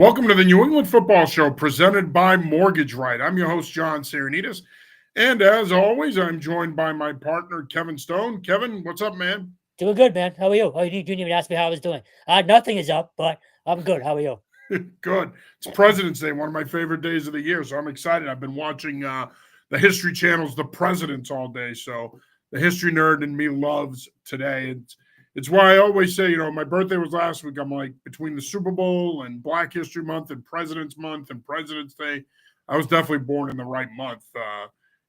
Welcome to the New England Football Show presented by Mortgage Right. I'm your host, John Serenitas. And as always, I'm joined by my partner, Kevin Stone. Kevin, what's up, man? Doing good, man. How are you? Oh, you didn't even ask me how I was doing. Nothing is up, but I'm good. How are you? Good. It's President's Day, one of my favorite days of the year. So I'm excited. I've been watching the History Channel's The Presidents all day. So the history nerd in me loves today. It's why I always say, my birthday was last week. I'm like, between the Super Bowl and Black History Month and President's Month and President's Day, I was definitely born in the right month.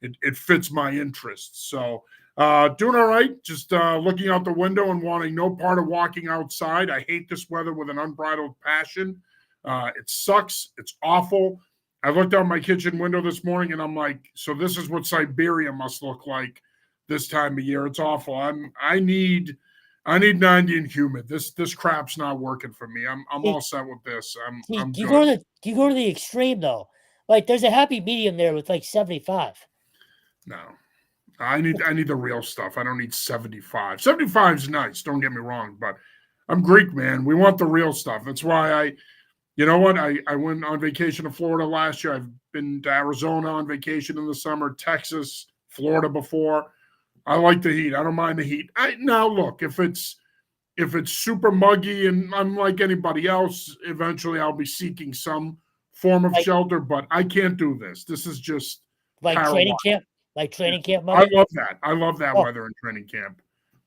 It fits my interests. So doing all right. Just looking out the window and wanting no part of walking outside. I hate this weather with an unbridled passion. It sucks. It's awful. I looked out my kitchen window this morning and I'm like, so this is what Siberia must look like this time of year. It's awful. I need 90 and humid. This crap's not working for me. I'm See, all set with this. see, I'm you go good. to the extreme though. Like there's a happy medium there with like 75. No. I need the real stuff. I don't need 75. 75 is nice, don't get me wrong, but I'm Greek, man. We want the real stuff. That's why you know what? I went on vacation to Florida last year. I've been to Arizona on vacation in the summer, Texas, Florida before. I like the heat. I don't mind the heat. Now look, if it's super muggy and I'm like anybody else, eventually I'll be seeking some form of Like shelter, but I can't do this. This is just like paralyzing. training camp, like Yeah. training camp I muggy. love that. I love that Oh, weather in training camp.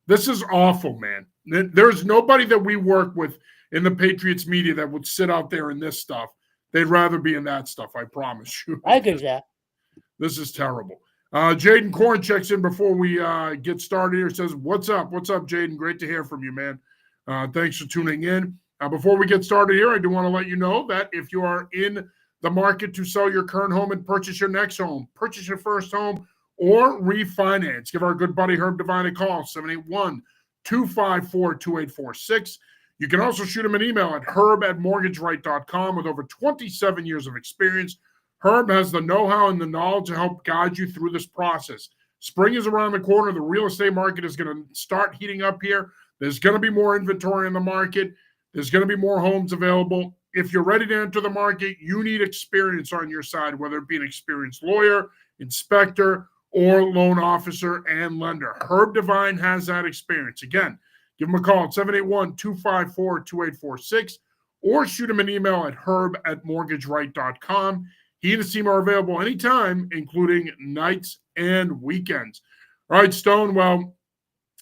This is awful, man. There's nobody that we work with in the Patriots media that would sit out there in this stuff. They'd rather be in that stuff, I promise you. I agree with that. This is terrible. Jaden Korn checks in before we get started here. Says, "What's up? What's up, Jaden? Great to hear from you, man. Thanks for tuning in. Before we get started here, I do want to let you know that if you are in the market to sell your current home and purchase your next home, purchase your first home, or refinance, give our good buddy Herb Devine a call, 781 254 2846. You can also shoot him an email at herb@mortgageright.com. With over 27 years of experience, Herb has the know-how and the knowledge to help guide you through this process. Spring is around the corner. The real estate market is going to start heating up here. There's going to be more inventory in the market. There's going to be more homes available. If you're ready to enter the market, you need experience on your side, whether it be an experienced lawyer, inspector, or loan officer and lender. Herb Devine has that experience. Again, give him a call at 781 254 2846 or shoot him an email at herb@mortgageright.com. He and his team are available anytime, including nights and weekends. All right, Stone. Well,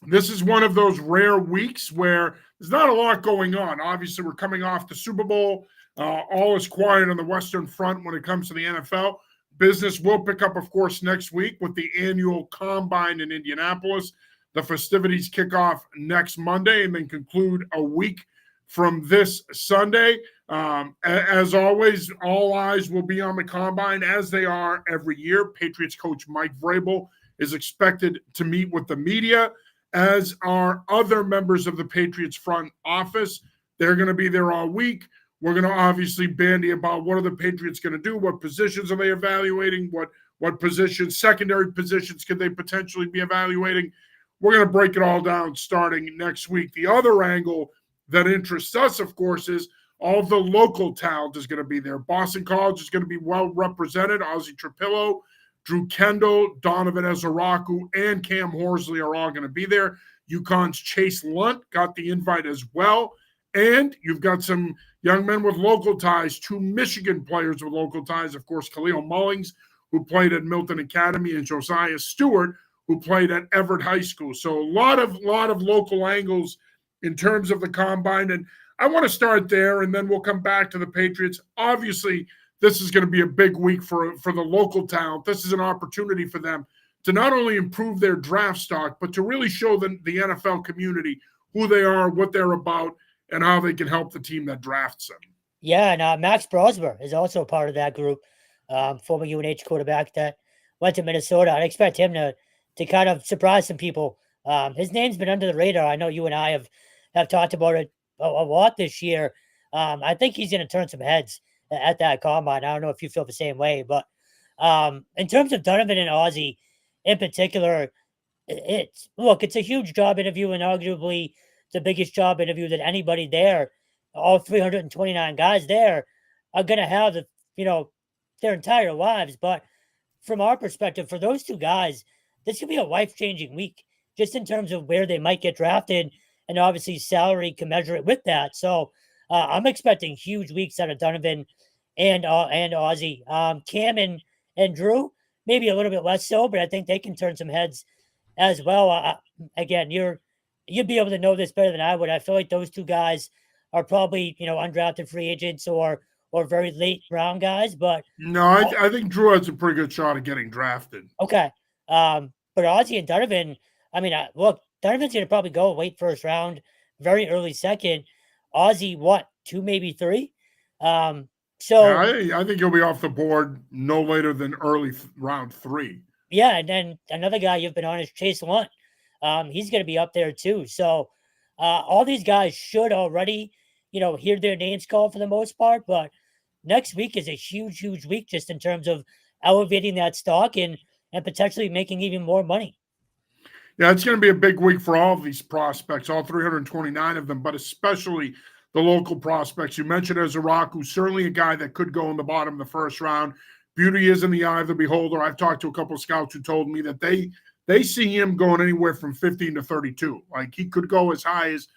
this is one of those rare weeks where there's not a lot going on. Obviously, we're coming off the Super Bowl. All is quiet on the Western Front when it comes to the NFL. Business will pick up, of course, next week with the annual Combine in Indianapolis. The festivities kick off next Monday and then conclude a week from this Sunday. As always, all eyes will be on the Combine, as they are every year. Patriots coach Mike Vrabel is expected to meet with the media, as are other members of the Patriots front office. They're going to be there all week. We're going to obviously bandy about what are the Patriots going to do, what positions are they evaluating, what positions, secondary positions could they potentially be evaluating. We're going to break it all down starting next week. The other angle that interests us, of course, is all the local talent is going to be there. Boston College is going to be well represented. Ozzie Trapillo, Drew Kendall, Donovan Ezaraku, and Cam Horsley are all going to be there. UConn's Chase Lunt got the invite as well. And you've got some young men with local ties, two Michigan players with local ties, of course, Khalil Mullings, who played at Milton Academy, and Josiah Stewart, who played at Everett High School. So a lot of local angles in terms of the Combine. And I want to start there, and then we'll come back to the Patriots. Obviously, this is going to be a big week for the local talent. This is an opportunity for them to not only improve their draft stock, but to really show the NFL community who they are, what they're about, and how they can help the team that drafts them. Yeah, and Max Brosmer is also part of that group. Former UNH quarterback that went to Minnesota. I'd expect him to kind of surprise some people. His name's been under the radar. I know you and I have talked about it a lot this year. I think he's going to turn some heads at that Combine. I don't know if you feel the same way, but in terms of Donovan and Ozzie in particular, it's a huge job interview and arguably the biggest job interview that anybody there, all 329 guys there, are going to have, their entire lives. But from our perspective, for those two guys, this could be a life-changing week just in terms of where they might get drafted, and obviously salary commensurate with that. So I'm expecting huge weeks out of Donovan and Ozzy. Cam and Drew, maybe a little bit less so, but I think they can turn some heads as well. Again, you'd be able to know this better than I would. I feel like those two guys are probably undrafted free agents or very late round guys. But No, I think Drew has a pretty good shot at getting drafted. okay, but Ozzy and Donovan, I mean, look, Donovan's going to probably go late first round, very early second. Ozzy, what, 2, maybe 3? So Yeah, I think he'll be off the board no later than early round 3. yeah, and then another guy you've been on is Chase Lunt. He's going to be up there too. So all these guys should already, hear their names called for the most part. But next week is a huge, huge week just in terms of elevating that stock and potentially making even more money. Yeah, it's going to be a big week for all of these prospects, all 329 of them, but especially the local prospects. You mentioned Ezra, certainly a guy that could go in the bottom of the first round. Beauty is in the eye of the beholder. I've talked to a couple of scouts who told me that they see him going anywhere from 15 to 32. Like he could go as high as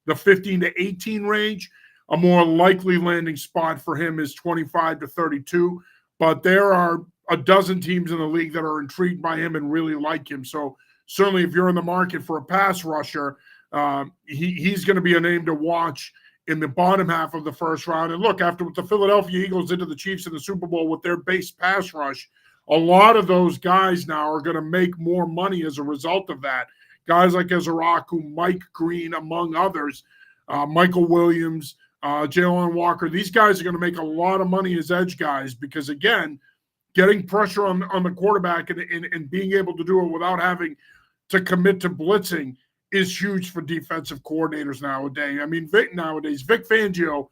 the 15 to 18 range. A more likely landing spot for him is 25 to 32. But there are a dozen teams in the league that are intrigued by him and really like him. So certainly if you're in the market for a pass rusher, he's going to be a name to watch in the bottom half of the first round. And look, after the Philadelphia Eagles into the Chiefs in the Super Bowl with their base pass rush, a lot of those guys now are going to make more money as a result of that. Guys like Ezraku, Mike Green, among others, Michael Williams, Jalen Walker, these guys are going to make a lot of money as edge guys because, again, getting pressure on the quarterback and being able to do it without having to commit to blitzing is huge for defensive coordinators nowadays. I mean, Vic Fangio,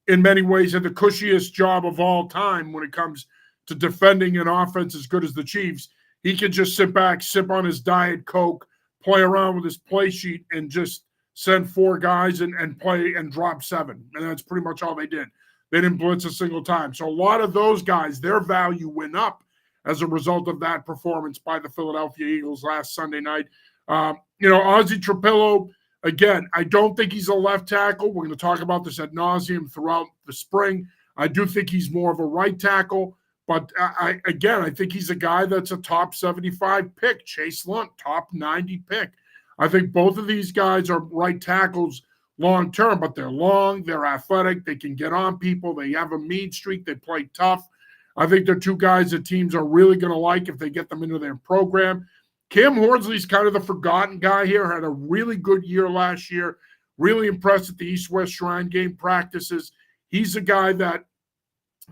in many ways, had the cushiest job of all time when it comes to defending an offense as good as the Chiefs. He can just sit back, sip on his Diet Coke, play around with his play sheet, and just send 4 guys and play and drop 7. And that's pretty much all they did. They didn't blitz a single time. So a lot of those guys, their value went up as a result of that performance by the Philadelphia Eagles last Sunday night. Ozzy Trapillo, again, I don't think he's a left tackle. We're going to talk about this ad nauseum throughout the spring. I do think he's more of a right tackle. But I think he's a guy that's a top 75 pick. Chase Lunt, top 90 pick. I think both of these guys are right tackles long term, but they're long, they're athletic, they can get on people, they have a mean streak, they play tough. I think they're two guys that teams are really going to like if they get them into their program. Cam Horsley's kind of the forgotten guy here, had a really good year last year, really impressed at the East-West Shrine Game practices. He's a guy that,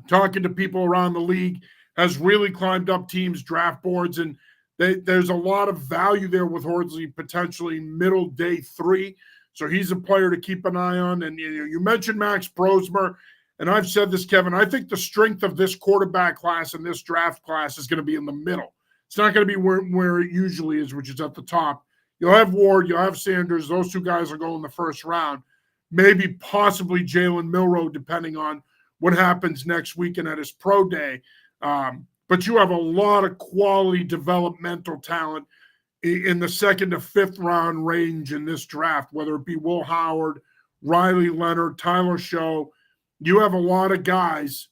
talking to people around the league, has really climbed up teams' draft boards, and there's a lot of value there with Horsley, potentially middle day 3. So he's a player to keep an eye on. And you mentioned Max Brosmer, and I've said this, Kevin, I think the strength of this quarterback class and this draft class is going to be in the middle. It's not going to be where it usually is, which is at the top. You'll have Ward, you'll have Sanders. Those two guys will go in the first round. Maybe possibly Jalen Milroe, depending on what happens next weekend at his pro day. But you have a lot of quality developmental talent in the 2nd to 5th round range in this draft, whether it be Will Howard, Riley Leonard, Tyler Show. You have a lot of guys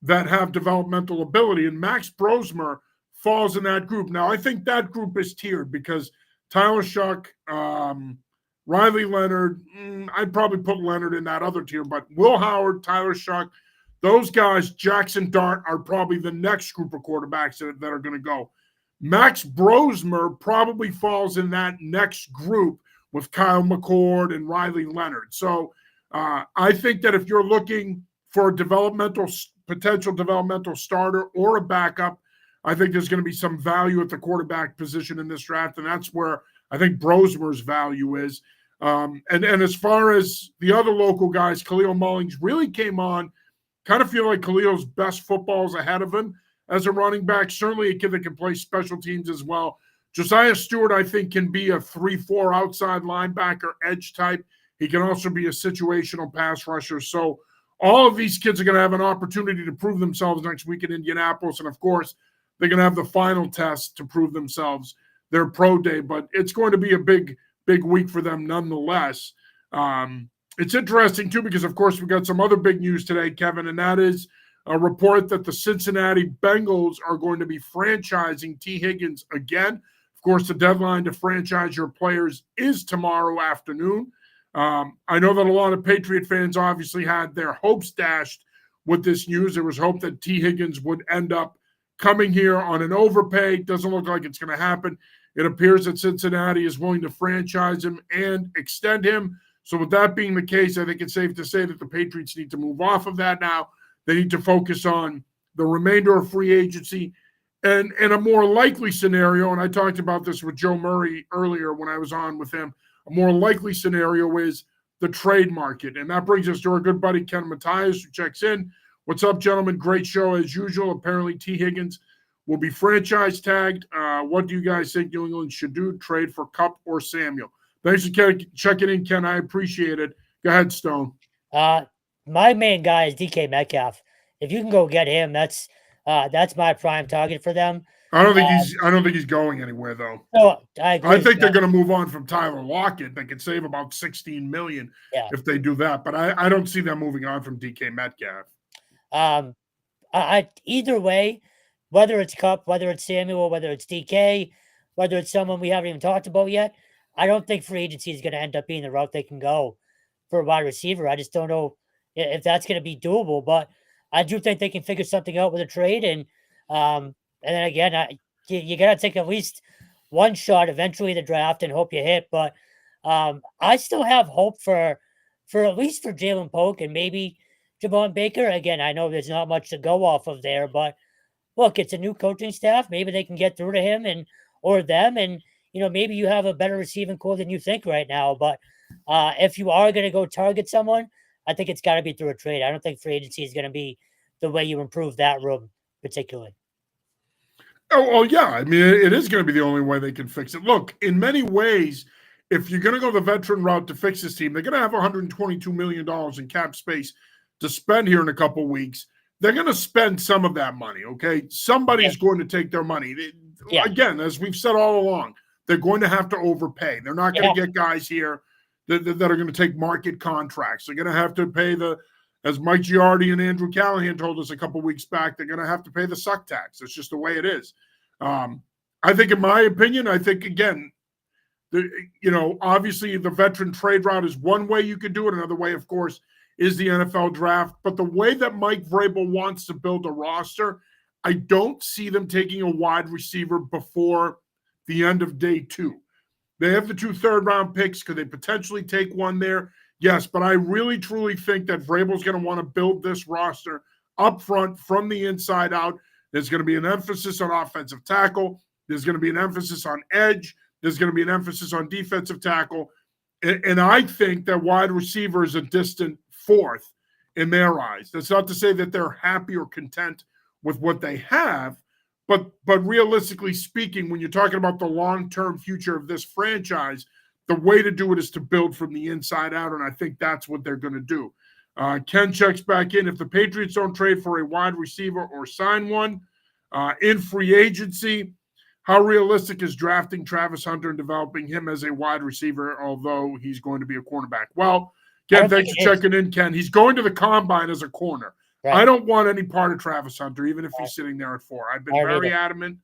that have developmental ability, and Max Brosmer falls in that group. Now, I think that group is tiered because Tyler Shuck, Riley Leonard, I'd probably put Leonard in that other tier, but Will Howard, Tyler Shuck, those guys, Jackson Dart, are probably the next group of quarterbacks that are going to go. Max Brosmer probably falls in that next group with Kyle McCord and Riley Leonard. So I think that if you're looking for a potential developmental starter or a backup, I think there's going to be some value at the quarterback position in this draft, and that's where I think Brosmer's value is. And as far as the other local guys, Khalil Mullings really came on. Kind of feel like Khalil's best football is ahead of him as a running back. Certainly a kid that can play special teams as well. Josiah Stewart, I think, can be a 3-4 outside linebacker edge type. He can also be a situational pass rusher. So all of these kids are going to have an opportunity to prove themselves next week in Indianapolis. And of course, they're going to have the final test to prove themselves, their pro day. But it's going to be a big week for them nonetheless. It's interesting, too, because, of course, we got some other big news today, Kevin, and that is a report that the Cincinnati Bengals are going to be franchising T. Higgins again. Of course, the deadline to franchise your players is tomorrow afternoon. I know that a lot of Patriot fans obviously had their hopes dashed with this news. There was hope that T. Higgins would end up coming here on an overpay. Doesn't look like it's going to happen. It appears that Cincinnati is willing to franchise him and extend him. So with that being the case, I think it's safe to say that the Patriots need to move off of that now. They need to focus on the remainder of free agency. And a more likely scenario, and I talked about this with Joe Murray earlier when I was on with him, a more likely scenario is the trade market. And that brings us to our good buddy Ken Matthias, who checks in. What's up, gentlemen? Great show as usual. Apparently T. Higgins will be franchise tagged. What do you guys think New England should do? Trade for Kupp or Samuel? Thanks for checking in, Ken. I appreciate it. Go ahead, Stone. My main guy is DK Metcalf. If you can go get him, that's my prime target for them. I don't think he's going anywhere though. No, I agree. I think they're going to move on from Tyler Lockett. They could save about $16 million if they do that, but I don't see them moving on from DK Metcalf. Either way, whether it's Kupp, whether it's Samuel, whether it's DK, whether it's someone we haven't even talked about yet, I don't think free agency is going to end up being the route they can go for a wide receiver. I just don't know if that's going to be doable, but I do think they can figure something out with a trade. And then again, you got to take at least one shot eventually the draft and hope you hit. But I still have hope for at least for Jalen Polk and maybe Javon Baker. Again, I know there's not much to go off of there, but look, it's a new coaching staff. Maybe they can get through to him or them. And, maybe you have a better receiving core than you think right now. But if you are going to go target someone, I think it's got to be through a trade. I don't think free agency is going to be the way you improve that room particularly. Oh, yeah. I mean, it is going to be the only way they can fix it. Look, in many ways, if you're going to go the veteran route to fix this team, they're going to have $122 million in cap space to spend here in a couple of weeks. They're going to spend some of that money, okay? Somebody's going to take their money. Again, as we've said all along, they're going to have to overpay. They're not going to get guys here that are going to take market contracts. They're going to have to pay as Mike Giardi and Andrew Callahan told us a couple of weeks back, they're going to have to pay the suck tax. It's just the way it is. I think, in my opinion, again, obviously the veteran trade route is one way you could do it. Another way, of course, is the NFL draft. But the way that Mike Vrabel wants to build a roster, I don't see them taking a wide receiver before the end of day 2. They have the 2 third-round picks. Could they potentially take one there? Yes, but I really, truly think that Vrabel's going to want to build this roster up front from the inside out. There's going to be an emphasis on offensive tackle. There's going to be an emphasis on edge. There's going to be an emphasis on defensive tackle. And I think that wide receiver is a distant 4th in their eyes. That's not to say that they're happy or content with what they have, but realistically speaking, when you're talking about the long-term future of this franchise, the way to do it is to build from the inside out, and I think that's what they're going to do. Ken checks back in. If the Patriots don't trade for a wide receiver or sign one in free agency, how realistic is drafting Travis Hunter and developing him as a wide receiver, although he's going to be a cornerback? Well, Ken, thanks for checking in, Ken. He's going to the combine as a corner. Right. I don't want any part of Travis Hunter, even if he's sitting there at 4. I've been very adamant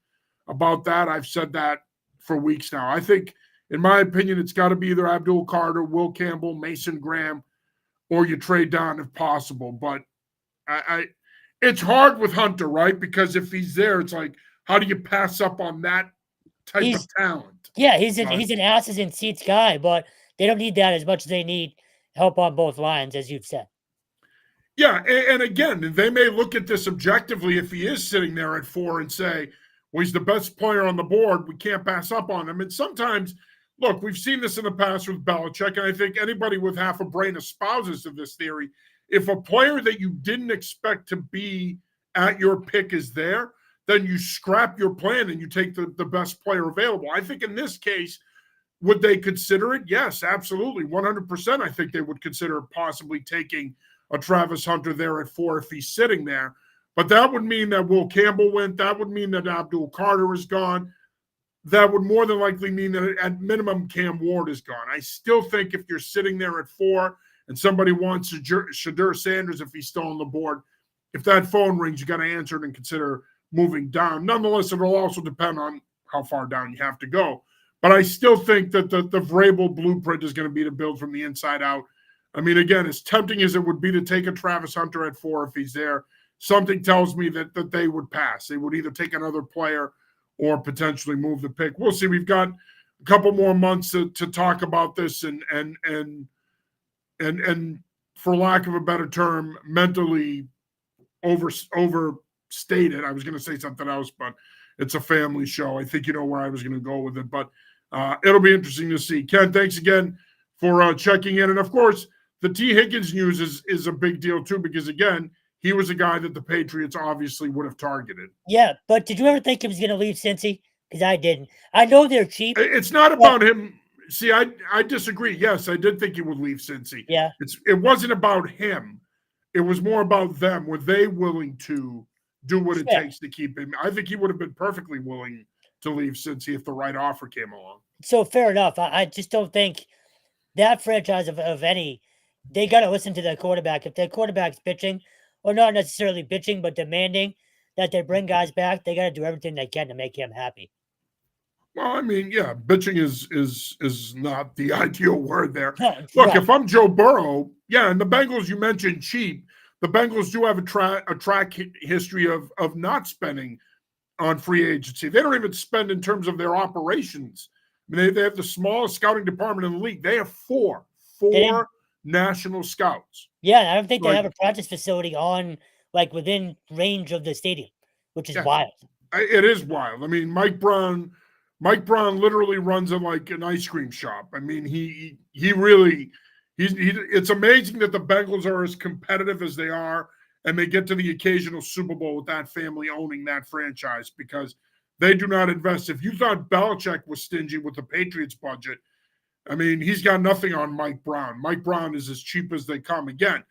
about that. I've said that for weeks now. I think, in my opinion, it's got to be either Abdul Carter, Will Campbell, Mason Graham, or you trade down if possible. But it's hard with Hunter, right? Because if he's there, it's like, how do you pass up on that type of talent? Yeah, he's an asses in seats guy, but they don't need that as much as they need help on both lines, as you've said. Yeah, and again, they may look at this objectively if he is sitting there at 4 and say, well, he's the best player on the board. We can't pass up on him. And sometimes, look, we've seen this in the past with Belichick, and I think anybody with half a brain espouses to this theory. If a player that you didn't expect to be at your pick is there, then you scrap your plan and you take the best player available. I think in this case, would they consider it? Yes, absolutely. 100%. I think they would consider possibly taking a Travis Hunter there at 4 if he's sitting there. But that would mean that Will Campbell went. That would mean that Abdul Carter is gone. That would more than likely mean that at minimum Cam Ward is gone. I still think if you're sitting there at 4 and somebody wants Shadur Sanders, if he's still on the board, if that phone rings, you got to answer it and consider moving down. Nonetheless, it'll also depend on how far down you have to go. But I still think that the Vrabel blueprint is going to be to build from the inside out. I mean, again, as tempting as it would be to take a Travis Hunter at 4 if he's there, something tells me that they would pass. They would either take another player or potentially move the pick. We'll see. We've got a couple more months to talk about this and for lack of a better term, mentally overstated. I was going to say something else, but it's a family show. I think you know where I was going to go with it, but it'll be interesting to see. Ken, thanks again for checking in. And of course, the T. Higgins news is a big deal too, because again, he was a guy that the Patriots obviously would have targeted. Yeah, but did you ever think he was going to leave Cincy? Because I didn't. I know they're cheap. It's not about him. See, I disagree. Yes, I did think he would leave Cincy. Yeah. It wasn't about him. It was more about them. Were they willing to do what it takes to keep him? I think he would have been perfectly willing to leave Cincy if the right offer came along. So fair enough. I just don't think that franchise of any, they got to listen to their quarterback. If their quarterback's bitching, or not necessarily bitching, but demanding that they bring guys back, they got to do everything they can to make him happy. Well, I mean, yeah, bitching is not the ideal word there. Look, right. If I'm Joe Burrow, yeah, and the Bengals, you mentioned cheap. The Bengals do have a track history of not spending on free agency. They don't even spend in terms of their operations. I mean, they have the smallest scouting department in the league. They have four national scouts. Yeah, I don't think they have a practice facility on within range of the stadium, which is wild. It is wild. I mean, Mike Brown literally runs it like an ice cream shop. I mean, he really it's amazing that the Bengals are as competitive as they are, and they get to the occasional Super Bowl with that family owning that franchise, because they do not invest. If you thought Belichick was stingy with the Patriots budget, I mean, he's got nothing on Mike Brown. Mike Brown is as cheap as they come. Again,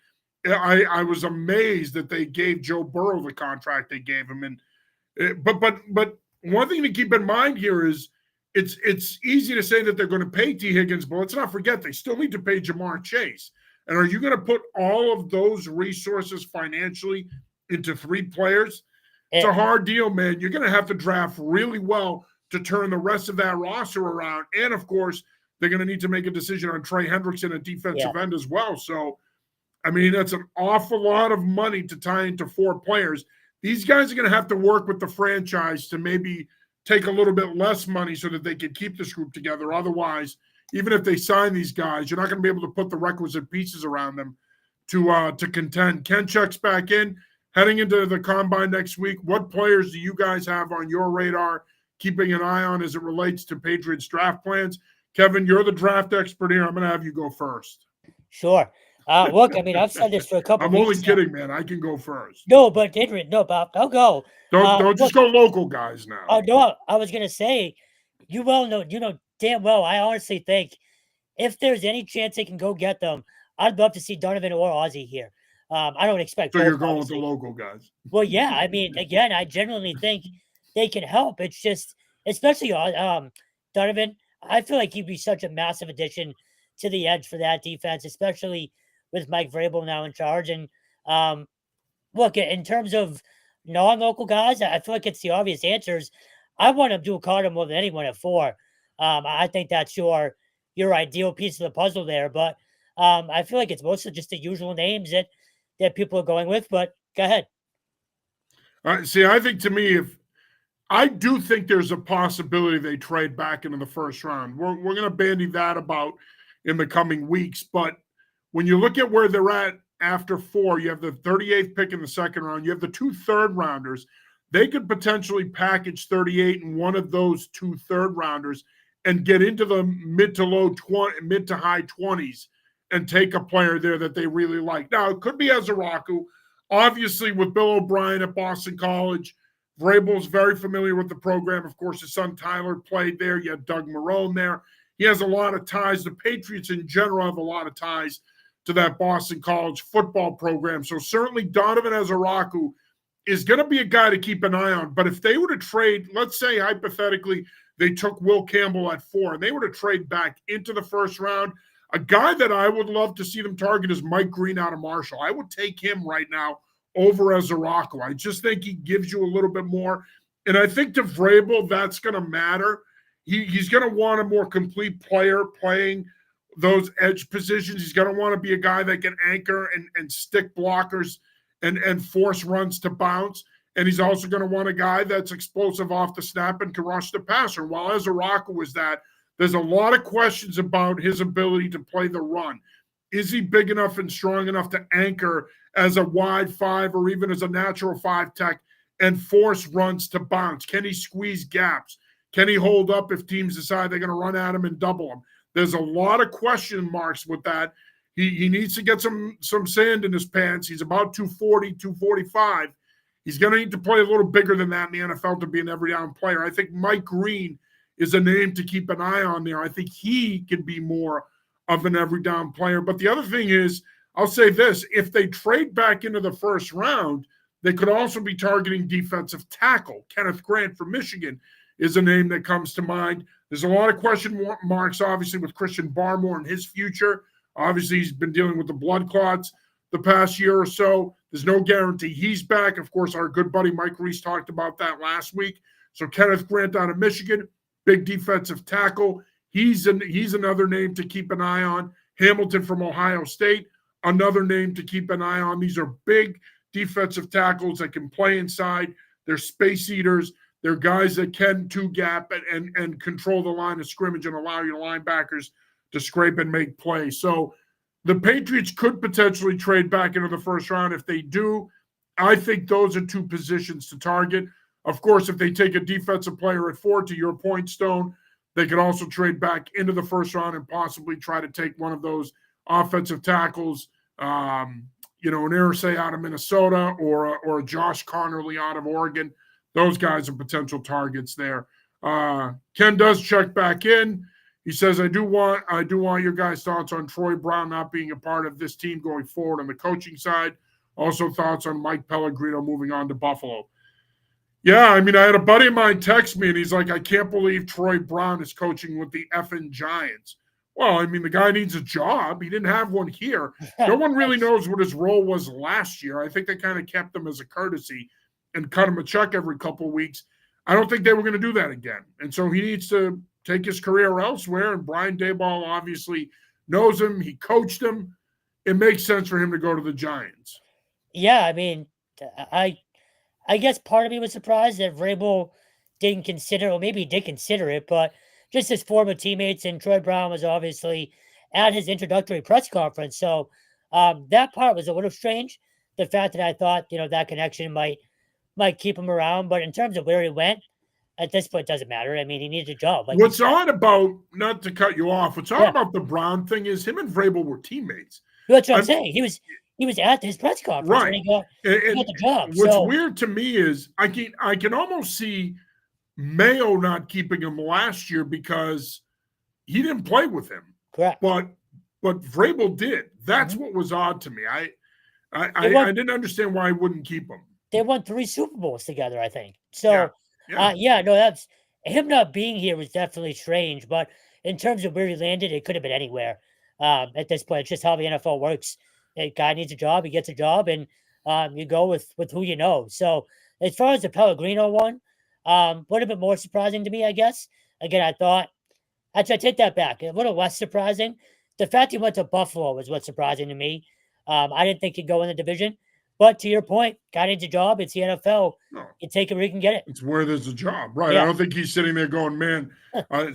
I was amazed that they gave Joe Burrow the contract they gave him. And but one thing to keep in mind here is it's easy to say that they're going to pay T. Higgins, but let's not forget they still need to pay Jamar Chase. And are you going to put all of those resources financially into 3 players? It's a hard deal, man. You're going to have to draft really well to turn the rest of that roster around. And of course, they're going to need to make a decision on Trey Hendrickson, a defensive end as well. So, I mean, that's an awful lot of money to tie into 4 players. These guys are going to have to work with the franchise to maybe take a little bit less money so that they can keep this group together. Otherwise, even if they sign these guys, you're not going to be able to put the requisite pieces around them to contend. Ken checks back in. Heading into the combine next week, what players do you guys have on your radar, keeping an eye on as it relates to Patriots draft plans? Kevin, you're the draft expert here. I'm going to have you go first. Sure. Look, I mean, I've said this for a couple I'm weeks. I'm only kidding, man. I can go first. No, but Bob, I'll go. Don't just go local guys now. Oh, no, I was going to say, you know damn well, I honestly think if there's any chance they can go get them, I'd love to see Donovan or Ozzie here. I don't expect. So you're going with the local guys. Well, yeah. I mean, again, I genuinely think they can help. It's just, especially Donovan, I feel like he'd be such a massive addition to the edge for that defense, especially with Mike Vrabel now in charge. And look, in terms of non-local guys, I feel like it's the obvious answers. I want Abdul Carter more than anyone at 4. I think that's your ideal piece of the puzzle there. But I feel like it's mostly just the usual names that people are going with. But go ahead. See, I think to me, I do think there's a possibility they trade back into the first round. We're going to bandy that about in the coming weeks. But when you look at where they're at after 4, you have the 38th pick in the second round. You have the 2 third-rounders. They could potentially package 38 in one of those 2 third-rounders and get into the mid to high 20s and take a player there that they really like. Now, it could be Ezeraku. Obviously, with Bill O'Brien at Boston College, Vrabel's very familiar with the program. Of course, his son Tyler played there. You had Doug Marrone there. He has a lot of ties. The Patriots in general have a lot of ties to that Boston College football program. So certainly Donovan Ezaraku is going to be a guy to keep an eye on. But if they were to trade, let's say hypothetically, they took Will Campbell at 4 and they were to trade back into the first round, a guy that I would love to see them target is Mike Green out of Marshall. I would take him right now over Ezaraku. I just think he gives you a little bit more. And I think to Vrabel, that's going to matter. He's going to want a more complete player playing those edge positions. He's going to want to be a guy that can anchor and stick blockers and force runs to bounce. And he's also going to want a guy that's explosive off the snap and can rush the passer. While Ezaraku is that, there's a lot of questions about his ability to play the run. Is he big enough and strong enough to anchor as a wide 5 or even as a natural 5 tech and force runs to bounce? Can he squeeze gaps? Can he hold up if teams decide they're going to run at him and double him? There's a lot of question marks with that. He needs to get some sand in his pants. He's about 240, 245. He's going to need to play a little bigger than that in the NFL to be an every down player. I think Mike Green is a name to keep an eye on there. I think he can be more of an every down player. But the other thing is, I'll say this, if they trade back into the first round, they could also be targeting defensive tackle. Kenneth Grant from Michigan is a name that comes to mind. There's a lot of question marks, obviously, with Christian Barmore and his future. Obviously, he's been dealing with the blood clots the past year or so. There's no guarantee he's back. Of course, our good buddy Mike Reese talked about that last week. So Kenneth Grant out of Michigan, big defensive tackle. He's another name to keep an eye on. Hamilton from Ohio State, another name to keep an eye on. These are big defensive tackles that can play inside. They're space eaters. They're guys that can two-gap and control the line of scrimmage and allow your linebackers to scrape and make plays. So the Patriots could potentially trade back into the first round. If they do, I think those are 2 positions to target. Of course, if they take a defensive player at 4, to your point, Stone, they could also trade back into the first round and possibly try to take one of those offensive tackles, an Irsay out of Minnesota or a Josh Connerly out of Oregon. Those guys are potential targets there. Ken does check back in. He says, I do want your guys' thoughts on Troy Brown not being a part of this team going forward on the coaching side. Also thoughts on Mike Pellegrino moving on to Buffalo. Yeah, I mean, I had a buddy of mine text me, and he's like, I can't believe Troy Brown is coaching with the effing Giants. Well, I mean, the guy needs a job. He didn't have one here. No one really knows what his role was last year. I think they kind of kept him as a courtesy and cut him a check every couple of weeks. I don't think they were going to do that again. And so he needs to take his career elsewhere, and Brian Daboll obviously knows him. He coached him. It makes sense for him to go to the Giants. Yeah, I mean, I guess part of me was surprised that Vrabel didn't consider, or maybe he did consider it, but just his former teammates, and Troy Brown was obviously at his introductory press conference. So that part was a little strange. The fact that I thought, that connection might keep him around. But in terms of where he went, at this point, it doesn't matter. I mean, he needs a job. What's odd about, not to cut you off, what's odd about the Brown thing is him and Vrabel were teammates. That's what I'm saying. He was at his press conference right. when he got the job. What's weird to me is I can almost see Mayo not keeping him last year because he didn't play with him. Correct. But Vrabel did. That's what was odd to me. I didn't understand why he wouldn't keep him. They won 3 Super Bowls together, I think. So, that's him not being here was definitely strange. But in terms of where he landed, it could have been anywhere. At this point, it's just how the NFL works. A guy needs a job, he gets a job, and you go with who you know. So, as far as the Pellegrino one, would have been more surprising to me, I guess. Again, I take that back. A little less surprising. The fact he went to Buffalo was what's surprising to me. I didn't think he'd go in the division. But to your point, got into a job. It's the NFL. No. You take it where you can get it. It's where there's a job, right? Yeah. I don't think he's sitting there going, man,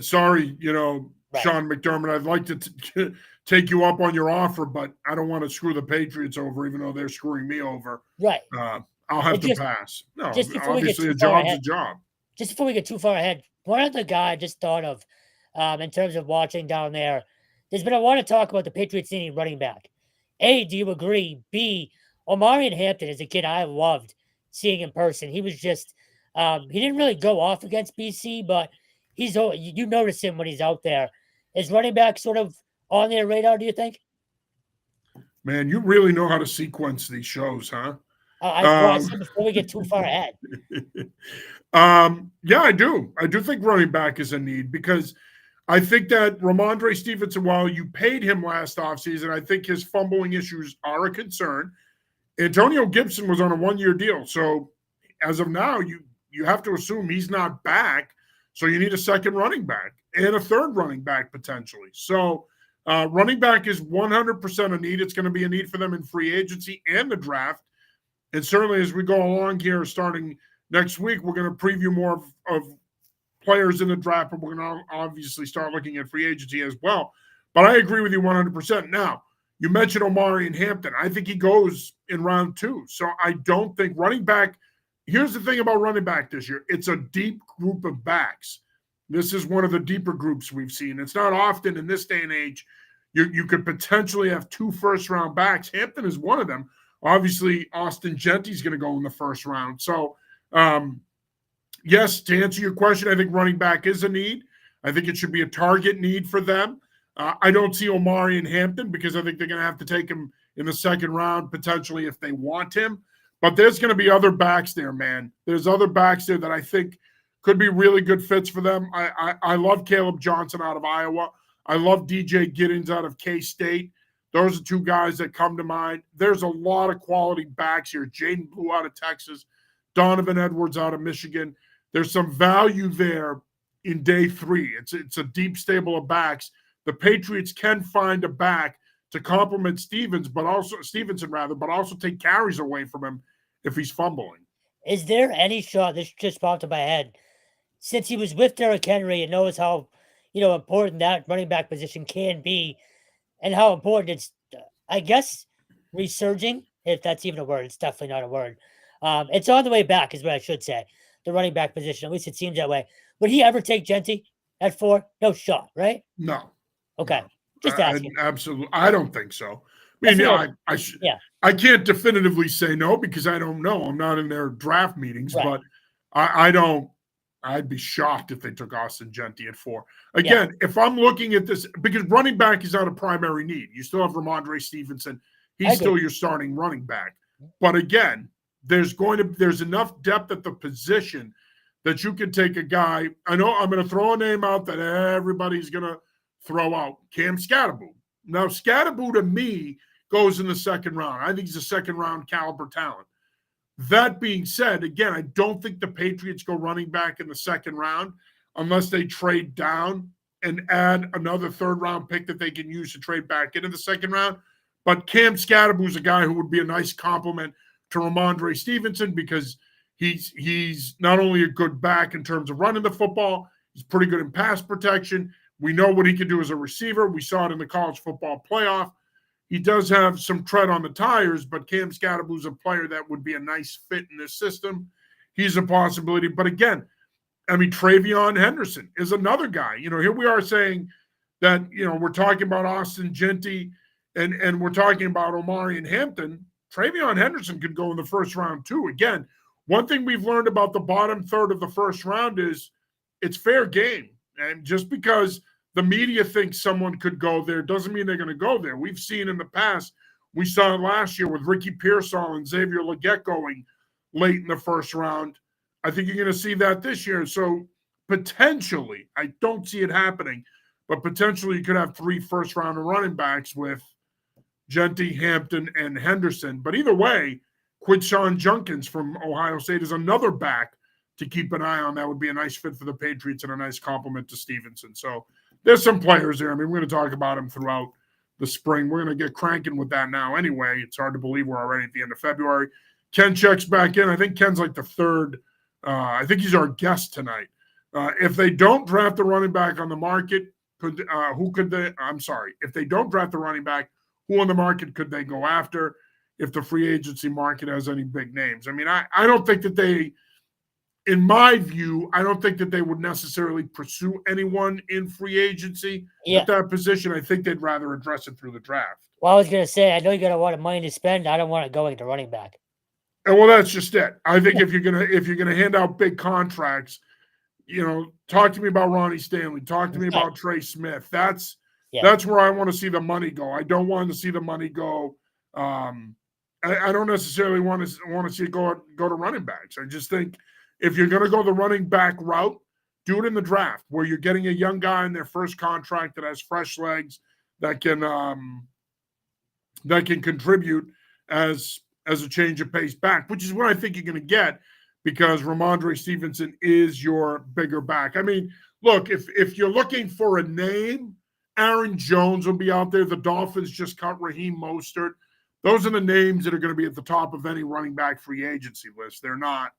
sorry, right. Sean McDermott, I'd like to take you up on your offer, but I don't want to screw the Patriots over, even though they're screwing me over. Right. I'll have to pass. No, obviously a job's a job. Just before we get too far ahead, one other guy I just thought of in terms of watching down there, there's been a lot of talk about the Patriots needing running back. A, do you agree? B, Omarion Hampton is a kid I loved seeing in person. He was just, he didn't really go off against BC, but you notice him when he's out there. Is running back sort of on their radar, do you think? Man, you really know how to sequence these shows, huh? I said before we get too far ahead. Yeah, I do. I do think running back is a need because I think that Ramondre Stevenson, while you paid him last offseason, I think his fumbling issues are a concern. Antonio Gibson was on a one-year deal. So as of now, you have to assume he's not back. So you need a second running back and a third running back potentially. So running back is 100% a need. It's going to be a need for them in free agency and the draft. And certainly as we go along here, starting next week, we're going to preview more of players in the draft, but we're going to obviously start looking at free agency as well. But I agree with you 100%. Now, you mentioned Omarion Hampton. I think he goes in round 2. So I don't think running back – here's the thing about running back this year. It's a deep group of backs. This is one of the deeper groups we've seen. It's not often in this day and age you could potentially have 2 first-round backs. Hampton is one of them. Obviously, Austin Genty's going to go in the first round. So, yes, to answer your question, I think running back is a need. I think it should be a target need for them. I don't see Omarion Hampton because I think they're going to have to take him in the second round potentially if they want him. But there's going to be other backs there, man. There's other backs there that I think could be really good fits for them. I love Caleb Johnson out of Iowa. I love DJ Giddens out of K-State. Those are 2 guys that come to mind. There's a lot of quality backs here. Jaden Blue out of Texas, Donovan Edwards out of Michigan. There's some value there in day 3. It's a deep stable of backs. The Patriots can find a back to complement Stevenson, but also take carries away from him if he's fumbling. Is there any shot, this just popped in my head, since he was with Derrick Henry and knows how, important that running back position can be and how important it's, I guess, resurging, if that's even a word. It's definitely not a word. It's on the way back is what I should say. The running back position, at least it seems that way. Would he ever take Genty at 4? No shot, right? No. Okay. Just asking. Absolutely. I don't think so. I mean, I can't definitively say no because I don't know. I'm not in their draft meetings, right. But I don't. I'd be shocked if they took Austin Genty at 4. Again, if I'm looking at this, because running back is not a primary need. You still have Ramondre Stevenson. He's still your starting running back. But again, there's enough depth at the position that you can take a guy. I know I'm going to throw a name out that everybody's going to throw out. Cam Skattebo. Now, Skattebo to me goes in the second round. I think he's a second round caliber talent. That being said, again, I don't think the Patriots go running back in the second round unless they trade down and add another third round pick that they can use to trade back into the second round. But Cam Skattebo is a guy who would be a nice compliment to Ramondre Stevenson because he's not only a good back in terms of running the football, he's pretty good in pass protection. We know what he can do as a receiver. We saw it in the college football playoff. He does have some tread on the tires, but Cam Skattebo is a player that would be a nice fit in this system. He's a possibility. But again, I mean, TreVeyon Henderson is another guy. Here we are saying that, we're talking about Austin Genty and we're talking about Omarion Hampton. TreVeyon Henderson could go in the first round too. Again, one thing we've learned about the bottom third of the first round is it's fair game. And just because the media thinks someone could go there doesn't mean they're going to go there. We've seen in the past, we saw it last year with Ricky Pearsall and Xavier Legette going late in the first round. I think you're going to see that this year. So potentially, I don't see it happening, but potentially you could have 3 first-round running backs with Genty, Hampton, and Henderson. But either way, Quinshon Judkins from Ohio State is another back to keep an eye on. That would be a nice fit for the Patriots and a nice compliment to Stevenson. So there's some players there. I mean, we're going to talk about them throughout the spring. We're going to get cranking with that now anyway. It's hard to believe we're already at the end of February. Ken checks back in. I think Ken's like the third. I think he's our guest tonight. If they don't draft the running back on the market, if they don't draft the running back, who on the market could they go after if the free agency market has any big names? I mean, I don't think that they – in my view, I don't think that they would necessarily pursue anyone in free agency at that position. I think they'd rather address it through the draft. Well, I was going to say, I know you got a lot of money to spend. I don't want it going to running back. And well, that's just it. I think if you're gonna hand out big contracts, talk to me about Ronnie Stanley. Talk to me about Trey Smith. That's where I want to see the money go. I don't want to see the money go I don't necessarily want to see it go to running backs. I just think if you're going to go the running back route, do it in the draft where you're getting a young guy in their first contract that has fresh legs that can contribute as a change of pace back, which is what I think you're going to get because Ramondre Stevenson is your bigger back. I mean, look, if you're looking for a name, Aaron Jones will be out there. The Dolphins just cut Raheem Mostert. Those are the names that are going to be at the top of any running back free agency list. They're not.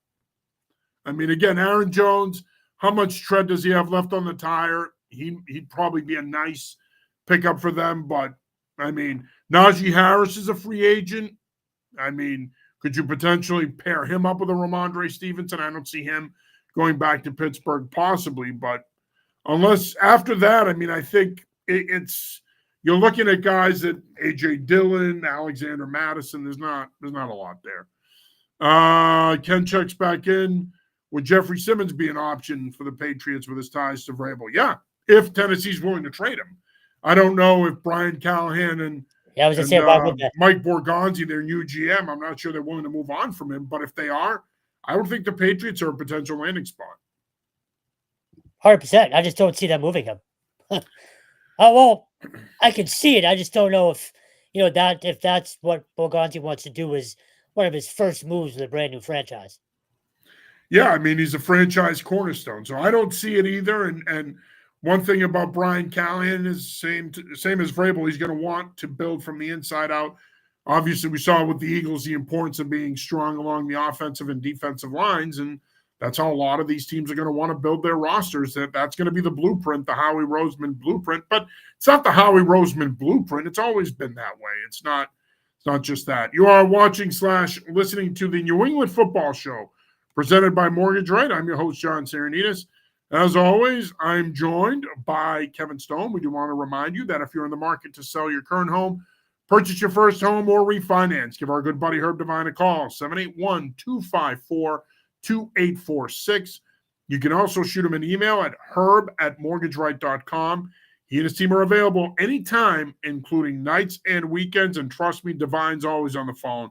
I mean, again, Aaron Jones, how much tread does he have left on the tire? He'd probably be a nice pickup for them. But, I mean, Najee Harris is a free agent. I mean, could you potentially pair him up with a Ramondre Stevenson? I don't see him going back to Pittsburgh possibly. But unless after that, I mean, I think it's you're looking at guys that A.J. Dillon, Alexander Madison. There's not a lot there. Ken checks back in. Would Jeffrey Simmons be an option for the Patriots with his ties to Vrabel? Yeah, if Tennessee's willing to trade him. I don't know if Brian Callahan and Mike Borgonzi, their new GM, I'm not sure they're willing to move on from him. But if they are, I would think the Patriots are a potential landing spot. 100%. I just don't see them moving him. Well, I can see it. I just don't know if if that's what Borgonzi wants to do is one of his first moves with a brand new franchise. Yeah, I mean, he's a franchise cornerstone, so I don't see it either. And one thing about Brian Callahan is same as Vrabel. He's going to want to build from the inside out. Obviously, we saw with the Eagles the importance of being strong along the offensive and defensive lines, and that's how a lot of these teams are going to want to build their rosters. That's going to be the blueprint, the Howie Roseman blueprint. But it's not the Howie Roseman blueprint. It's always been that way. It's not just that. You are watching / listening to the New England Football Show, presented by Mortgage Right. I'm your host, John Serenitas. As always, I'm joined by Kevin Stone. We do want to remind you that if you're in the market to sell your current home, purchase your first home, or refinance, give our good buddy Herb Devine a call, 781-254-2846. You can also shoot him an email at herb@mortgageright.com. He and his team are available anytime, including nights and weekends. And trust me, Devine's always on the phone.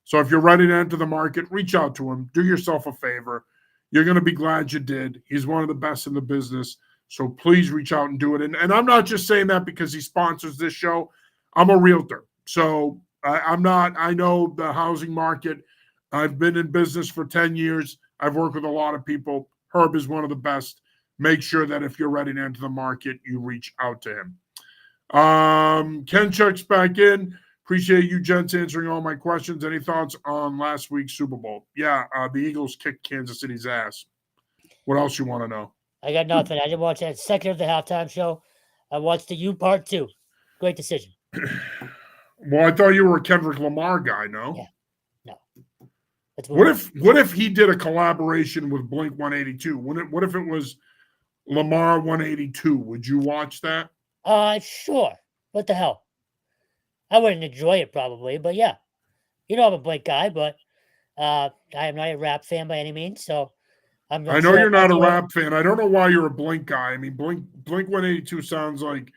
So if you're ready to enter the market, reach out to him. Do yourself a favor. You're going to be glad you did. He's one of the best in the business. So please reach out and do it. And I'm not just saying that because he sponsors this show. I'm a realtor. So I know the housing market. I've been in business for 10 years. I've worked with a lot of people. Herb is one of the best. Make sure that if you're ready to enter the market, you reach out to him. Ken checks back in. Appreciate you, gents, answering all my questions. Any thoughts on last week's Super Bowl? Yeah, the Eagles kicked Kansas City's ass. What else you want to know? I got nothing. I didn't watch that second of the halftime show. I watched the U Part 2. Great decision. Well, I thought you were a Kendrick Lamar guy, no? Yeah. No. What if he did a collaboration with Blink 182? What if it was Lamar 182? Would you watch that? Sure. What the hell? I wouldn't enjoy it probably, but yeah. I'm a Blink guy, but I am not a rap fan by any means, so I know you're not a rap fan. I don't know why you're a Blink guy. I mean, Blink 182 sounds like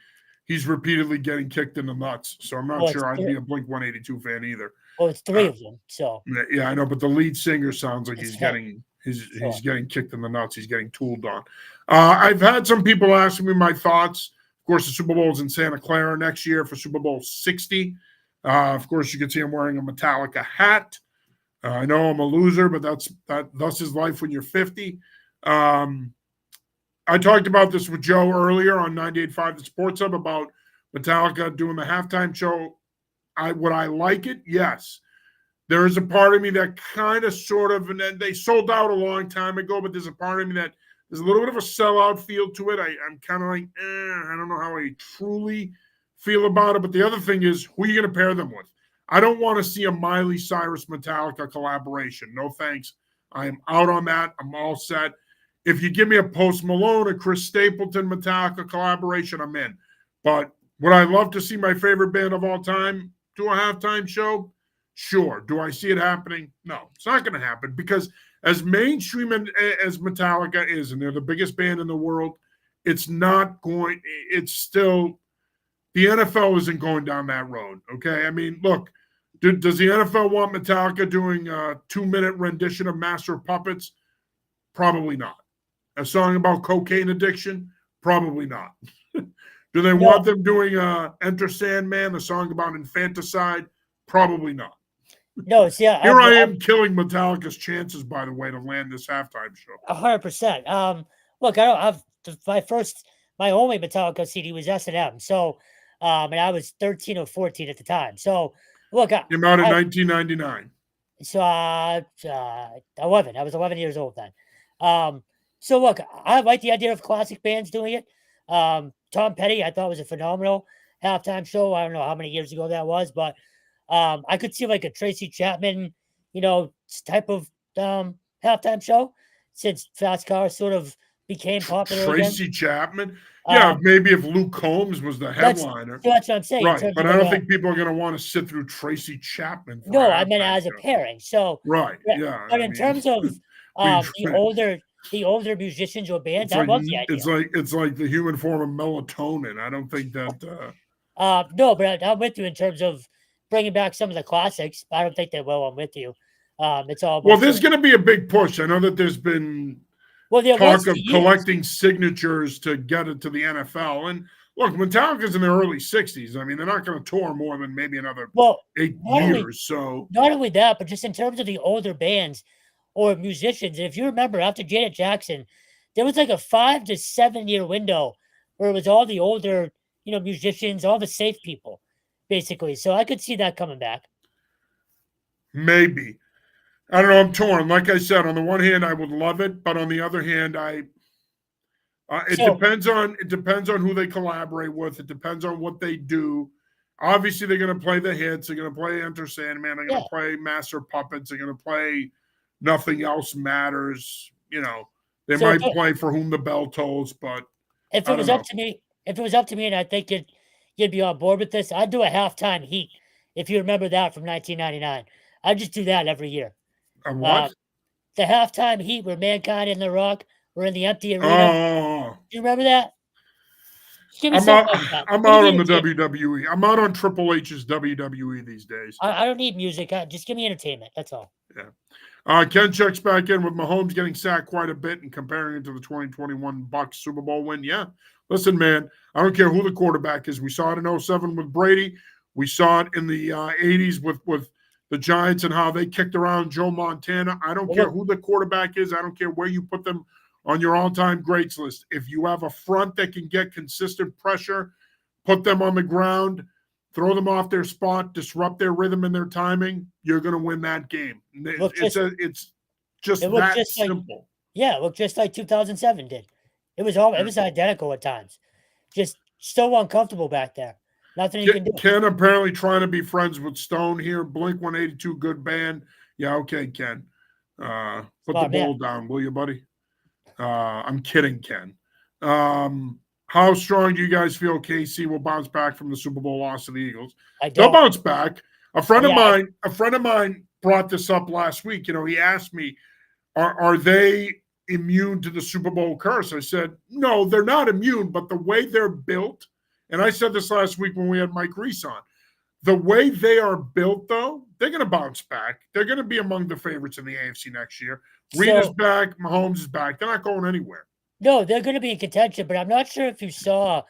he's repeatedly getting kicked in the nuts, so I'm not sure I'd be a Blink 182 fan either. Well, it's three of them, so. Yeah, I know, but the lead singer sounds like he's getting kicked in the nuts. He's getting tooled on. I've had some people asking me my thoughts. Of course, the Super Bowl is in Santa Clara next year for Super Bowl 60. Of course, you can see I'm wearing a Metallica hat. I know I'm a loser, but thus is life when you're 50. I talked about this with Joe earlier on 98.5 The Sports Hub about Metallica doing the halftime show. Would I like it? Yes. There is a part of me that kind of sort of, and then they sold out a long time ago, but there's a part of me that there's a little bit of a sellout feel to it. I'm kind of like, I don't know how I truly feel about it. But the other thing is, who are you going to pair them with? I don't want to see a Miley Cyrus Metallica collaboration. No thanks. I am out on that. I'm all set. If you give me a Post Malone, a Chris Stapleton Metallica collaboration, I'm in. But would I love to see my favorite band of all time do a halftime show? Sure. Do I see it happening? No, it's not going to happen because as mainstream as Metallica is, and they're the biggest band in the world, it's still, the NFL isn't going down that road. Okay. I mean, look, Does the NFL want Metallica doing a 2-minute rendition of Master of Puppets? Probably not. A song about cocaine addiction? Probably not. Do they want them doing Enter Sandman, a song about infanticide? Probably not. No, see, Here I am killing Metallica's chances, by the way, to land this halftime show. 100%. Look, I don't have my only Metallica CD was S&M. So, and I was 13 or 14 at the time. So, look, came out in 1999. So, 11. I was 11 years old then. So look, I like the idea of classic bands doing it. Tom Petty, I thought was a phenomenal halftime show. I don't know how many years ago that was, but I could see like a Tracy Chapman, type of halftime show since Fast Car sort of became popular. Tracy Chapman? Yeah, maybe if Luke Combs was the headliner. That's what I'm saying. Right, but I don't think people are going to want to sit through Tracy Chapman. No, I meant as a pairing. So right, yeah. But in terms of the older musicians or bands, I love the idea. It's like the human form of melatonin. I don't think that. No, but I'm with you in terms of bringing back some of the classics. I don't think they will. I'm with you. It's all well. There's going to be a big push. I know that there's been talk of collecting signatures to get it to the NFL. And look, Metallica's in their early 60s. I mean, they're not going to tour more than maybe another 8 years. So not only that, but just in terms of the older bands or musicians. And if you remember, after Janet Jackson, there was like a 5 to 7 year window where it was all the older, musicians, all the safe people, basically. So I could see that coming back. Maybe. I don't know. I'm torn. Like I said, on the one hand, I would love it, but on the other hand, it depends on who they collaborate with. It depends on what they do. Obviously, they're going to play the hits. They're going to play Enter Sandman. They're going to play Master Puppets. They're going to play Nothing Else Matters. They might play For Whom the Bell Tolls. But if it was up to me, and I think you'd be on board with this, I'd do a halftime Heat. If you remember that from 1999, I'd just do that every year. What? The halftime Heat where Mankind and The Rock were in the empty arena. Oh. Do you remember that? I'm out on the WWE. I'm out on Triple H's WWE these days. I don't need music. Just give me entertainment. That's all. Yeah. Ken checks back in with Mahomes getting sacked quite a bit and comparing it to the 2021 Bucs Super Bowl win. Yeah. Listen, man, I don't care who the quarterback is. We saw it in 07 with Brady. We saw it in the 80s with the Giants and how they kicked around Joe Montana. I don't care who the quarterback is. I don't care where you put them on your all-time greats list. If you have a front that can get consistent pressure, put them on the ground, throw them off their spot, disrupt their rhythm and their timing, you're going to win that game. It's just that simple. It looked just like 2007 did. It was identical at times. Just so uncomfortable back there. Nothing you can do. Ken apparently trying to be friends with Stone here. Blink-182, good band. Yeah, okay, Ken. Put the bowl down, will you, buddy? I'm kidding, Ken. How strong do you guys feel KC will bounce back from the Super Bowl loss to the Eagles? They'll bounce back. A friend of mine brought this up last week. He asked me, are they immune to the Super Bowl curse? I said, no, they're not immune, but the way they're built, and I said this last week when we had Mike Reese on, the way they are built, though, they're going to bounce back. They're going to be among the favorites in the AFC next year. Reed is back. Mahomes is back. They're not going anywhere. No, they're going to be in contention, but I'm not sure if you saw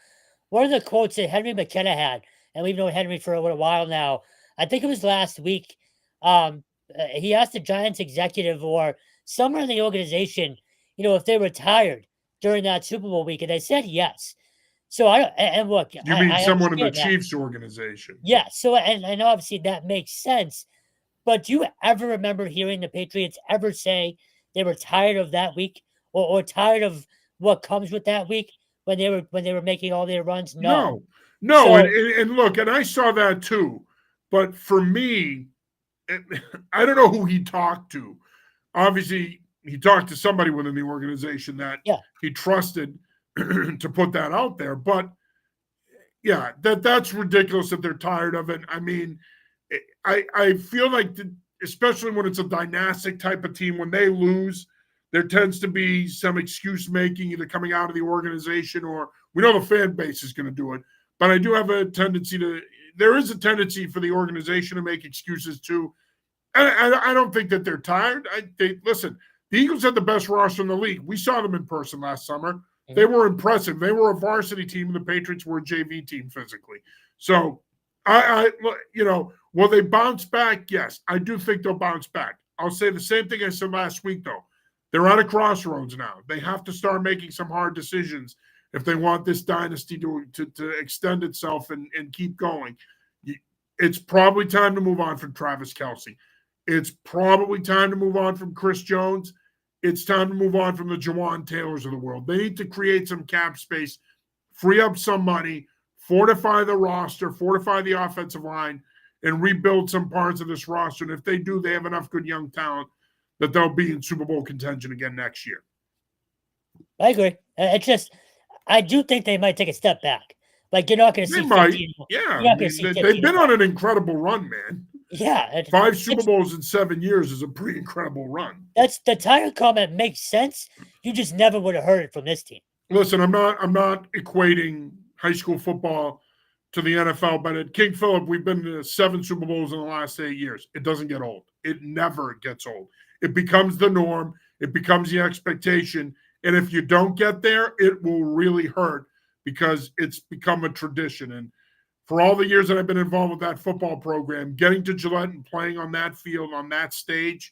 one of the quotes that Henry McKenna had, and we've known Henry for a little while now. I think it was last week. He asked the Giants executive or someone in the organization, if they were tired during that Super Bowl week, and they said yes. So look, you mean someone in the Chiefs organization? Yeah. So and obviously that makes sense. But do you ever remember hearing the Patriots ever say they were tired of that week or tired of what comes with that week when they were making all their runs? No. So, and look, and I saw that too. But for me, I don't know who he talked to. Obviously, he talked to somebody within the organization that he trusted to put that out there. But yeah, that's ridiculous that they're tired of it. I mean, I feel like, especially when it's a dynastic type of team, when they lose, there tends to be some excuse making either coming out of the organization or we know the fan base is going to do it. But I do have a tendency to there is a tendency for the organization to make excuses too. I don't think that they're tired. Listen, the Eagles had the best roster in the league. We saw them in person last summer. Mm-hmm. They were impressive. They were a varsity team, and the Patriots were a JV team physically. So, will they bounce back? Yes, I do think they'll bounce back. I'll say the same thing I said last week, though. They're at a crossroads now. They have to start making some hard decisions if they want this dynasty to extend itself and keep going. It's probably time to move on from Travis Kelce. It's probably time to move on from Chris Jones. It's time to move on from the Jawan Taylors of the world. They need to create some cap space, free up some money, fortify the roster, fortify the offensive line, and rebuild some parts of this roster. And if they do, they have enough good young talent that they'll be in Super Bowl contention again next year. I agree. It's just, I do think they might take a step back. Like, you're not going to see 15. Yeah. They've been on an incredible run, man. Yeah. 5 Super Bowls in 7 years is a pretty incredible run. That's the Tiger comment makes sense. You just never would have heard it from this team. Listen, I'm not equating high school football to the NFL, but at King Philip, we've been to 7 Super Bowls in the last 8 years. It doesn't get old. It never gets old. It becomes the norm. It becomes the expectation. And if you don't get there, it will really hurt because it's become a tradition. And for all the years that I've been involved with that football program, getting to Gillette and playing on that field, on that stage,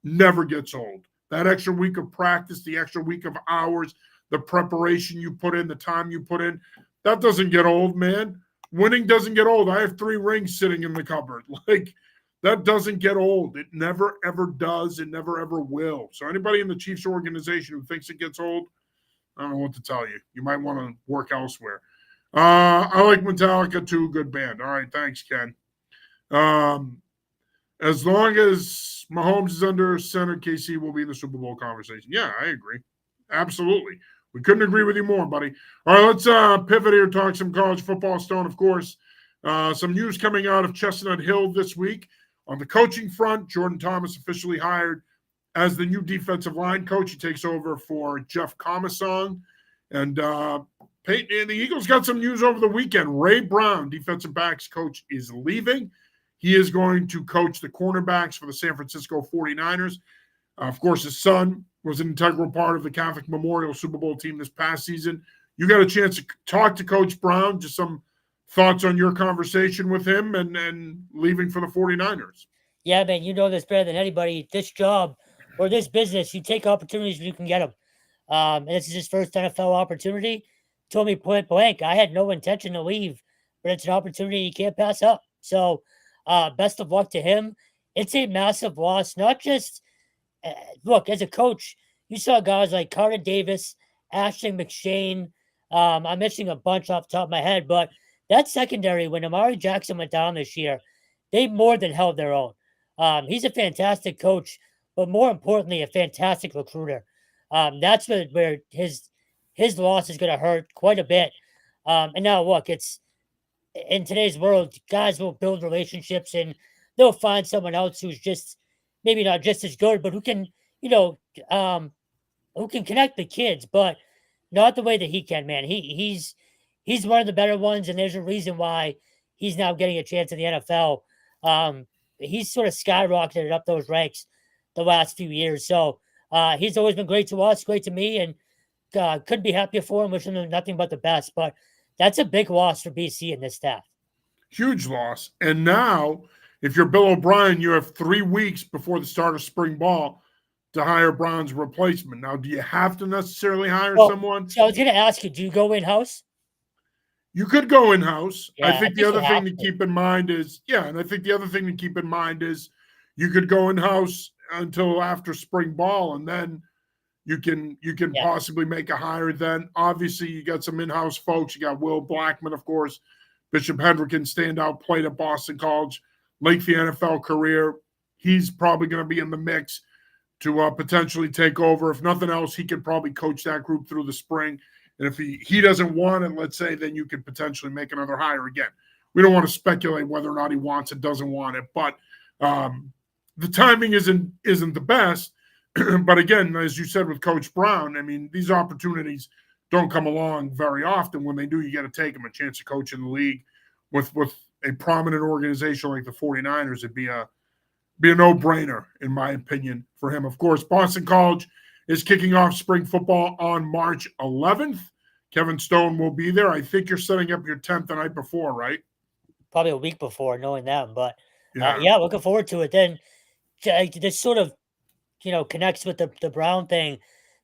never gets old. That extra week of practice, the extra week of hours, the preparation you put in, the time you put in, that doesn't get old, man. Winning doesn't get old. I have 3 rings sitting in the cupboard. Like, that doesn't get old. It never, ever does. It never, ever will. So anybody in the Chiefs organization who thinks it gets old, I don't know what to tell you. You might want to work elsewhere. I like Metallica too. Good band. All right. Thanks, Ken. As long as Mahomes is under center, KC will be in the Super Bowl conversation. Yeah, I agree. Absolutely. We couldn't agree with you more, buddy. All right, let's pivot here, talk some college football. Stone, of course. Some news coming out of Chestnut Hill this week. On the coaching front, Jordan Thomas officially hired as the new defensive line coach. He takes over for Jeff Comisong. And the Eagles got some news over the weekend. Ray Brown, defensive backs coach, is leaving. He is going to coach the cornerbacks for the San Francisco 49ers. Of course, his son was an integral part of the Catholic Memorial Super Bowl team this past season. You got a chance to talk to Coach Brown, just some thoughts on your conversation with him and leaving for the 49ers. Yeah, man, you know this better than anybody. This job or this business, you take opportunities when you can get them. And this is his first NFL opportunity. Told me point blank, I had no intention to leave, but it's an opportunity you can't pass up. So best of luck to him. It's a massive loss, not just look, as a coach, you saw guys like Carter Davis, Ashton McShane. I'm missing a bunch off the top of my head, but that secondary, when Amari Jackson went down this year, they more than held their own. He's a fantastic coach, but more importantly, a fantastic recruiter. That's where his loss is going to hurt quite a bit. And now, look, it's in today's world, guys will build relationships and they'll find someone else who's just maybe not just as good, but who can, who can connect the kids, but not the way that he can, man. He's one of the better ones, and there's a reason why he's now getting a chance in the NFL. He's sort of skyrocketed up those ranks the last few years. So he's always been great to us, great to me, and couldn't be happier for him, wishing him nothing but the best. But that's a big loss for BC and this staff. Huge loss. And now, if you're Bill O'Brien, you have 3 weeks before the start of spring ball to hire Brown's replacement. Now, do you have to necessarily hire someone? So I was going to ask you, do you go in-house? You could go in-house. Yeah, I think the other thing to keep in mind is, and I think the other thing to keep in mind is you could go in-house until after spring ball, and then you can possibly make a hire then. Obviously, you got some in-house folks. You got Will Blackman, of course, Bishop Hendricken, standout, played at Boston College, lengthy NFL career. He's probably going to be in the mix to potentially take over. If nothing else, he could probably coach that group through the spring. And if he doesn't want it, let's say, then you could potentially make another hire again. We don't want to speculate whether or not he wants it, doesn't want it. But the timing isn't the best. But again, as you said with Coach Brown, I mean, these opportunities don't come along very often. When they do, you got to take them. A chance to coach in the league with a prominent organization like the 49ers, it'd be a no-brainer, in my opinion, for him. Of course, Boston College is kicking off spring football on March 11th. Kevin Stone will be there. I think you're setting up your tent the night before, right? Probably a week before knowing them, but Yeah. yeah, looking forward to it. Then this sort of connects with the Brown thing.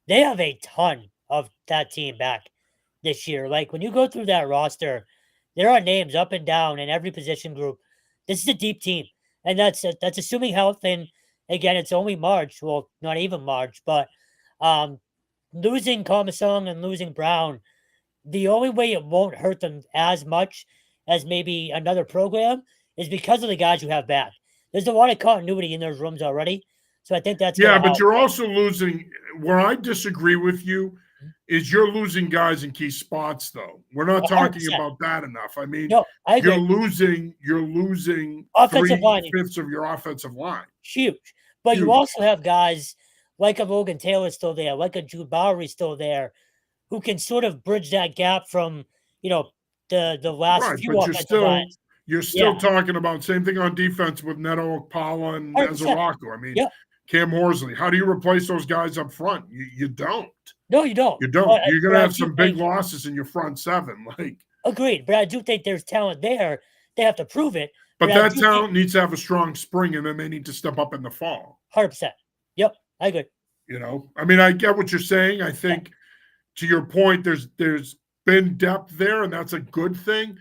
They have a ton of that team back this year. Like when you go through that roster, there are names up and down in every position group. This is a deep team, and that's assuming health. And again, it's only March. Well, not even March, but um, losing Comasong and losing Brown, the only way it won't hurt them as much as maybe another program is because of the guys you have back. There's a lot of continuity in those rooms already. So I think that's Yeah, gonna but help. you're also losing. Where I disagree with you is you're losing guys in key spots, though. We're not talking 100%. about that enough. I mean, No, I you're agree. losing Offensive line, 3/5 of your offensive line. huge. But you Huge. also have guys like a Logan Taylor still there, like a Jude Bowery still there, who can sort of bridge that gap from, the last Right, few but offensive lines. you're Yeah, still talking about same thing on defense with Neto, Okpala, and 100%. Ezaraku. I mean, Yep. Cam Horsley. How do you replace those guys up front? You don't. No, you don't. You don't. But You're but gonna I have do some big think losses in your front seven. agreed, but I do think there's talent there. They have to prove it, but But I that do think talent needs to have a strong spring, and then they need to step up in the fall. 100%. Yep, I agree. I mean, I get what you're saying. I think to your point, there's been depth there, and that's a good thing.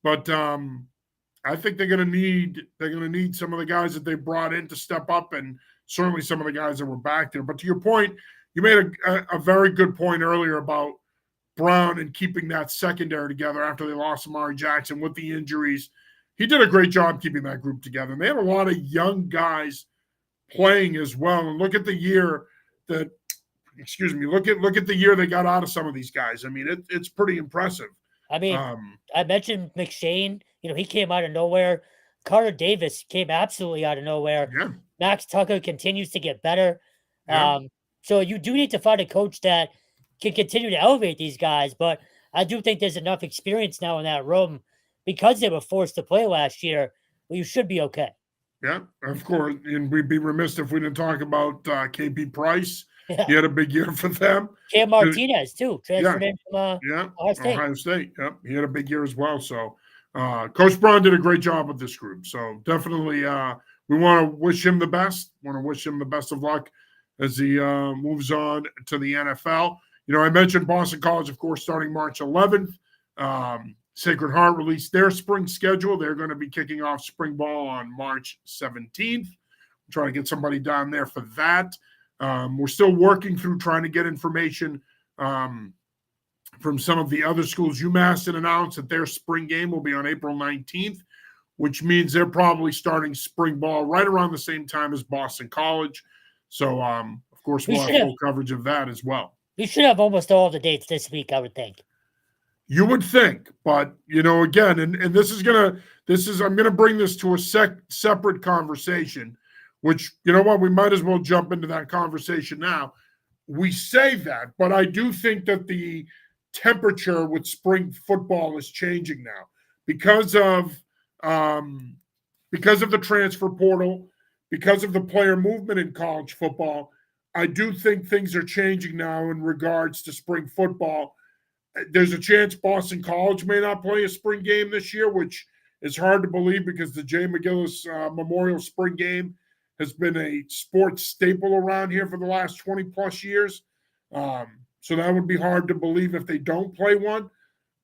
But I think they're gonna need some of the guys that they brought in to step up, and certainly some of the guys that were back there. But to your point, you made a very good point earlier about Brown and keeping that secondary together after they lost Amari Jackson with the injuries. He did a great job keeping that group together. And they had a lot of young guys playing as well. And look at the year that, look at the year they got out of some of these guys. I mean, it's pretty impressive. I mean, I mentioned McShane. He came out of nowhere. Carter Davis came absolutely out of nowhere. Yeah. Max Tucker continues to get better. Yeah. So you do need to find a coach that can continue to elevate these guys. But I do think there's enough experience now in that room because they were forced to play last year. Well, you should be okay. Yeah, of course. And we'd be remiss if we didn't talk about KP Price. Yeah. He had a big year for them. Cam Martinez, too, transferred in from Ohio State. Yep, he had a big year as well. So Coach Brown did a great job with this group. So definitely we want to wish him the best. Want to wish him the best of luck as he moves on to the NFL. I mentioned Boston College, of course, starting March 11th. Sacred Heart released their spring schedule. They're going to be kicking off spring ball on March 17th. I'm trying to get somebody down there for that. We're still working through trying to get information from some of the other schools. UMass had announced that their spring game will be on April 19th, which means they're probably starting spring ball right around the same time as Boston College. So, of course, we'll have full coverage of that as well. We should have almost all the dates this week, I would think. You would think, but again, and I'm gonna bring this to a separate conversation, which we might as well jump into that conversation now. We say that, but I do think that the temperature with spring football is changing now because of the transfer portal, because of the player movement in college football. I do think things are changing now in regards to spring football. There's a chance Boston College may not play a spring game this year, which is hard to believe because the Jay McGillis Memorial Spring Game has been a sports staple around here for the last 20 plus years. So that would be hard to believe if they don't play one.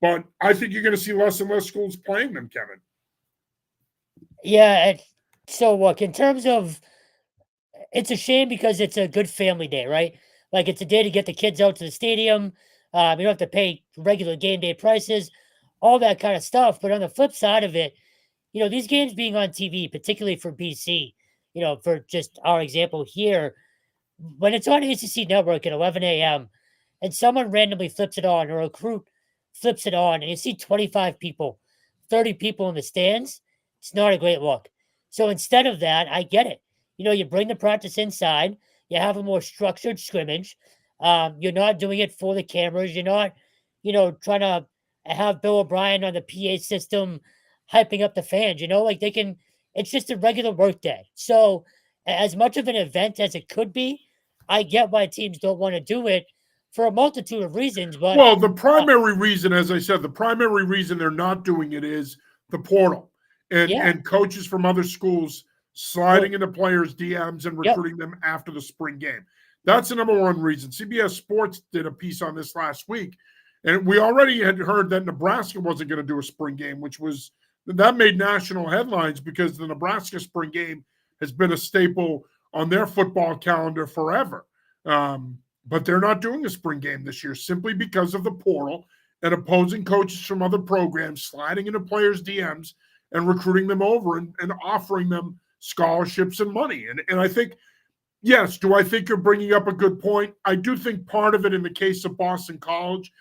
But I think you're going to see less and less schools playing them, Kevin. Yeah. So look, in terms of, it's a shame because it's a good family day, right? Like it's a day to get the kids out to the stadium. You don't have to pay regular game day prices, all that kind of stuff. But on the flip side of it, these games being on TV, particularly for BC, for just our example here, when it's on ACC Network at 11 a.m. and someone randomly flips it on or a recruit flips it on and you see 25 people, 30 people in the stands, it's not a great look. So instead of that, I get it. You bring the practice inside, you have a more structured scrimmage. You're not doing it for the cameras. You're not, trying to have Bill O'Brien on the PA system, hyping up the fans. Like it's just a regular work day. So as much of an event as it could be, I get why teams don't want to do it for a multitude of reasons. But Well, the primary reason, as I said, the primary reason they're not doing it is the portal and coaches from other schools sliding into players' DMs and recruiting them after the spring game. That's the number one reason. CBS Sports did a piece on this last week, and we already had heard that Nebraska wasn't going to do a spring game, that made national headlines because the Nebraska spring game has been a staple on their football calendar forever. But they're not doing a spring game this year simply because of the portal and opposing coaches from other programs sliding into players' DMs and recruiting them over and offering them scholarships and money. And I think, yes, do I think you're bringing up a good point? I do think part of it in the case of Boston College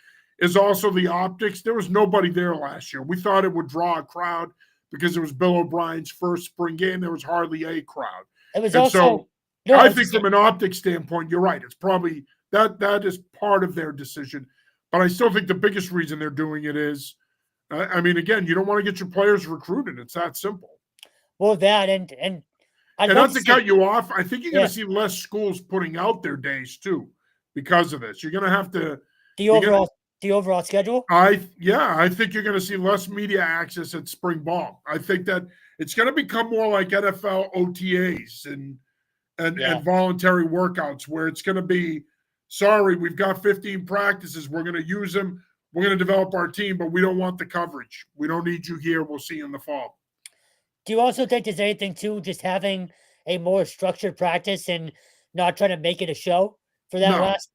is also the optics. There was nobody there last year. We thought it would draw a crowd because it was Bill O'Brien's first spring game. There was hardly a crowd. It was I think from an optics standpoint, you're right. It's probably that is part of their decision. But I still think the biggest reason they're doing it is, again, you don't want to get your players recruited. It's that simple. Well, that and not to cut you off, I think you're going to see less schools putting out their days too because of this. You're going to have to the overall schedule. I think you're going to see less media access at spring ball. I think that it's going to become more like NFL OTAs and voluntary workouts where it's going to be, sorry, we've got 15 practices. We're going to use them. We're going to develop our team, but we don't want the coverage. We don't need you here. We'll see you in the fall. Do you also think there's anything to just having a more structured practice and not trying to make it a show for that last?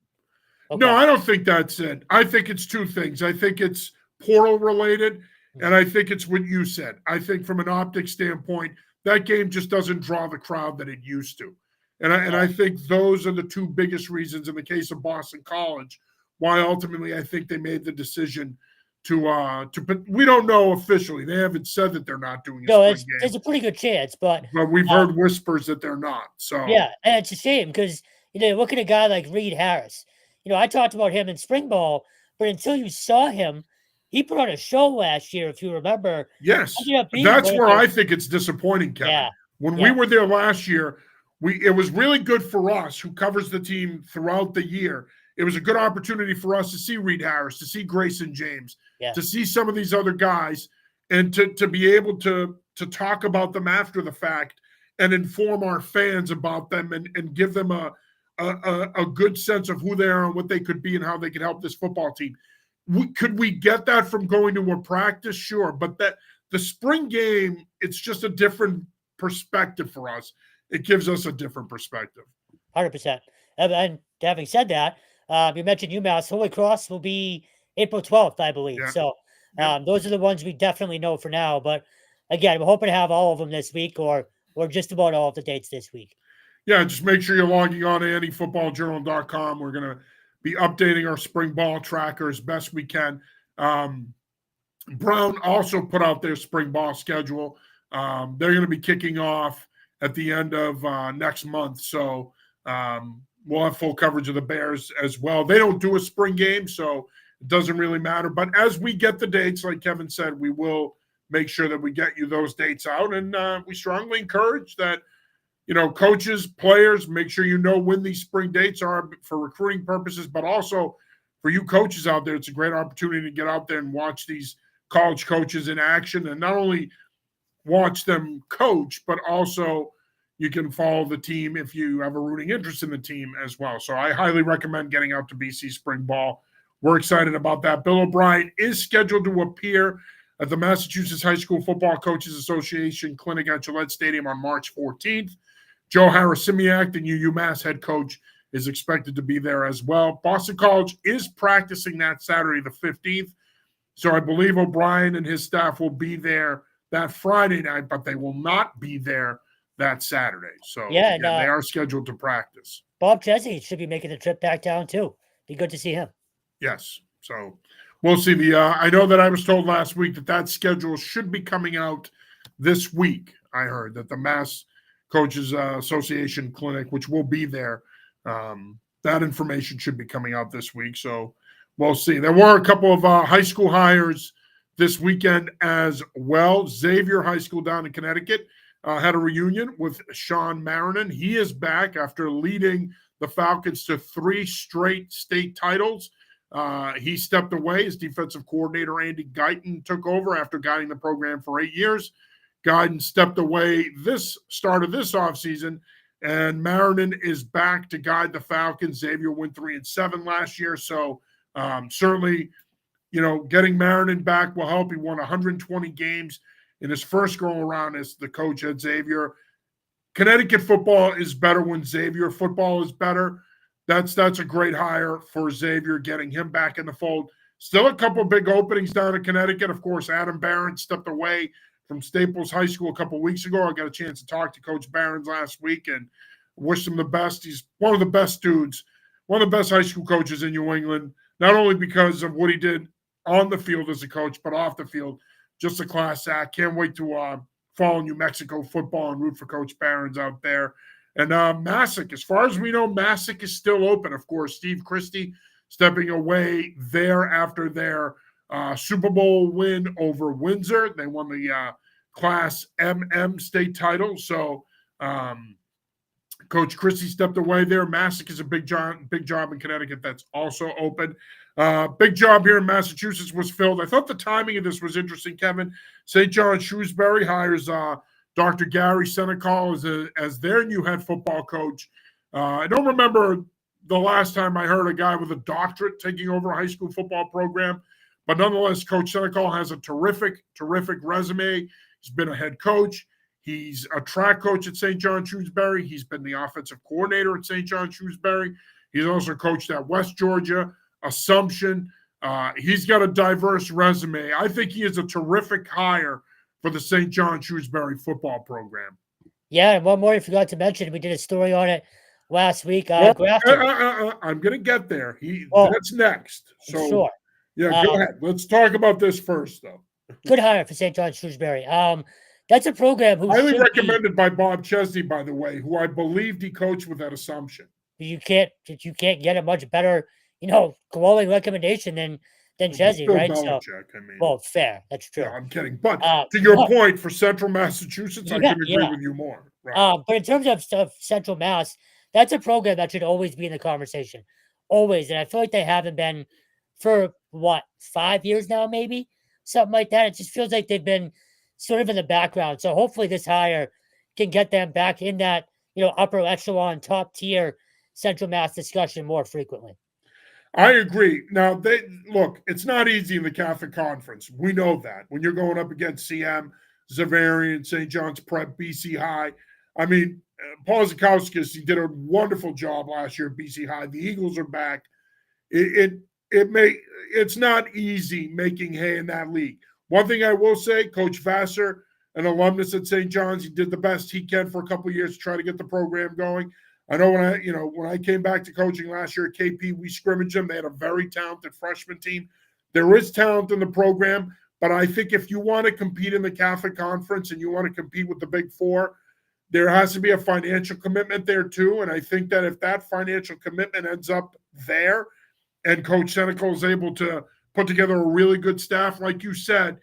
Okay. No, I don't think that's it. I think it's two things. I think it's portal related, and I think it's what you said. I think from an optics standpoint, that game just doesn't draw the crowd that it used to. And I think those are the two biggest reasons in the case of Boston College why ultimately I think they made the decision to but we don't know officially. They haven't said that they're not doing it. There's a pretty good chance, but we've heard whispers that they're not. So yeah, and it's a shame because look at a guy like Reed Harris. I talked about him in spring ball, but until you saw him, he put on a show last year, if you remember. Yes, that's where I think it's disappointing, Kevin. Yeah. When we were there last year, it was really good for us who covers the team throughout the year. It was a good opportunity for us to see Reed Harris, to see Grayson James, to see some of these other guys, and to be able to talk about them after the fact and inform our fans about them and give them a good sense of who they are and what they could be and how they could help this football team. Could we get that from going to a practice? Sure. But the spring game, it's just a different perspective for us. It gives us a different perspective. 100%. And having said that, you mentioned UMass. Holy Cross will be April 12th, I believe. Yeah. So those are the ones we definitely know for now. But again, we're hoping to have all of them this week or just about all of the dates this week. Yeah, just make sure you're logging on to anyfootballjournal.com. We're going to be updating our spring ball tracker as best we can. Brown also put out their spring ball schedule. They're going to be kicking off at the end of next month. So we'll have full coverage of the Bears as well. They don't do a spring game, so it doesn't really matter. But as we get the dates, like Kevin said, we will make sure that we get you those dates out. And we strongly encourage that, coaches, players, make sure you know when these spring dates are for recruiting purposes, but also for you coaches out there, it's a great opportunity to get out there and watch these college coaches in action and not only watch them coach, but also you can follow the team if you have a rooting interest in the team as well. So I highly recommend getting out to BC spring ball. We're excited about that. Bill O'Brien is scheduled to appear at the Massachusetts High School Football Coaches Association Clinic at Gillette Stadium on March 14th. Joe Harasimiak, the new UMass head coach, is expected to be there as well. Boston College is practicing that Saturday, the 15th. So I believe O'Brien and his staff will be there that Friday night, but they will not be there that Saturday. So they are scheduled to practice. Bob Chesney should be making the trip back down too. Be good to see him. Yes. So we'll see. I know that I was told last week that schedule should be coming out this week. I heard that the Mass Coaches Association Clinic, which will be there, that information should be coming out this week. So we'll see. There were a couple of high school hires this weekend as well. Xavier High School down in Connecticut had a reunion with Sean Marinan. He is back after leading the Falcons to 3 straight state titles. He stepped away. His defensive coordinator, Andy Guyton, took over after guiding the program for 8 years. Guyton stepped away this start of this offseason, and Marinan is back to guide the Falcons. Xavier went 3-7 last year, so certainly, getting Marinan back will help. He won 120 games in his first go-around as the coach at Xavier. Connecticut football is better when Xavier football is better. That's a great hire for Xavier, getting him back in the fold. Still a couple big openings down in Connecticut. Of course, Adam Barron stepped away from Staples High School a couple of weeks ago. I got a chance to talk to Coach Barron last week and wish him the best. He's one of the best dudes, one of the best high school coaches in New England, not only because of what he did on the field as a coach, but off the field. Just a class act. Can't wait to follow New Mexico football and root for Coach Barron's out there. And Massac, as far as we know, Massac is still open. Of course, Steve Christie stepping away there after their Super Bowl win over Windsor. They won the Class MM state title. So Coach Christie stepped away there. Massac is a big job in Connecticut that's also open. Big job here in Massachusetts was filled. I thought the timing of this was interesting, Kevin. St. John Shrewsbury hires Dr. Gary Senecal as their new head football coach. I don't remember the last time I heard a guy with a doctorate taking over a high school football program, but nonetheless, Coach Senecal has a terrific resume. He's been a head coach. He's a track coach at St. John Shrewsbury. He's been the offensive coordinator at St. John Shrewsbury. He's also coached at West Georgia, Assumption. He's got a diverse resume. I think he is a terrific hire for the St. John Shrewsbury football program. Yeah, and one more you forgot to mention. We did a story on it last week. Grafton. I'm going to get there. That's next. So, sure. Yeah, go ahead. Let's talk about this first, though. Good hire for St. John Shrewsbury. That's a program who highly recommended by Bob Chesney, by the way, who I believed he coached with that Assumption. You can't get a much better, glowing recommendation than Chesney, right? Belichick, well, fair. That's true. Yeah, I'm kidding. But to your point, for Central Massachusetts, I couldn't agree with you more. Right. But in terms of Central Mass, that's a program that should always be in the conversation. Always. And I feel like they haven't been for, 5 years now, maybe? Something like that. It just feels like they've been sort of in the background. So hopefully this hire can get them back in that, upper echelon, top tier Central Mass discussion more frequently. I agree. Now, it's not easy in the Catholic Conference. We know that. When you're going up against CM, Xaverian, St. John's Prep, BC High. I mean, Paul Zukowskis, he did a wonderful job last year at BC High. The Eagles are back. It's not easy making hay in that league. One thing I will say, Coach Vassar, an alumnus at St. John's, he did the best he can for a couple of years to try to get the program going. I know when I came back to coaching last year at KP, we scrimmaged them. They had a very talented freshman team. There is talent in the program, but I think if you want to compete in the Catholic Conference and you want to compete with the Big Four, there has to be a financial commitment there too. And I think that if that financial commitment ends up there and Coach Senecal is able to put together a really good staff, like you said,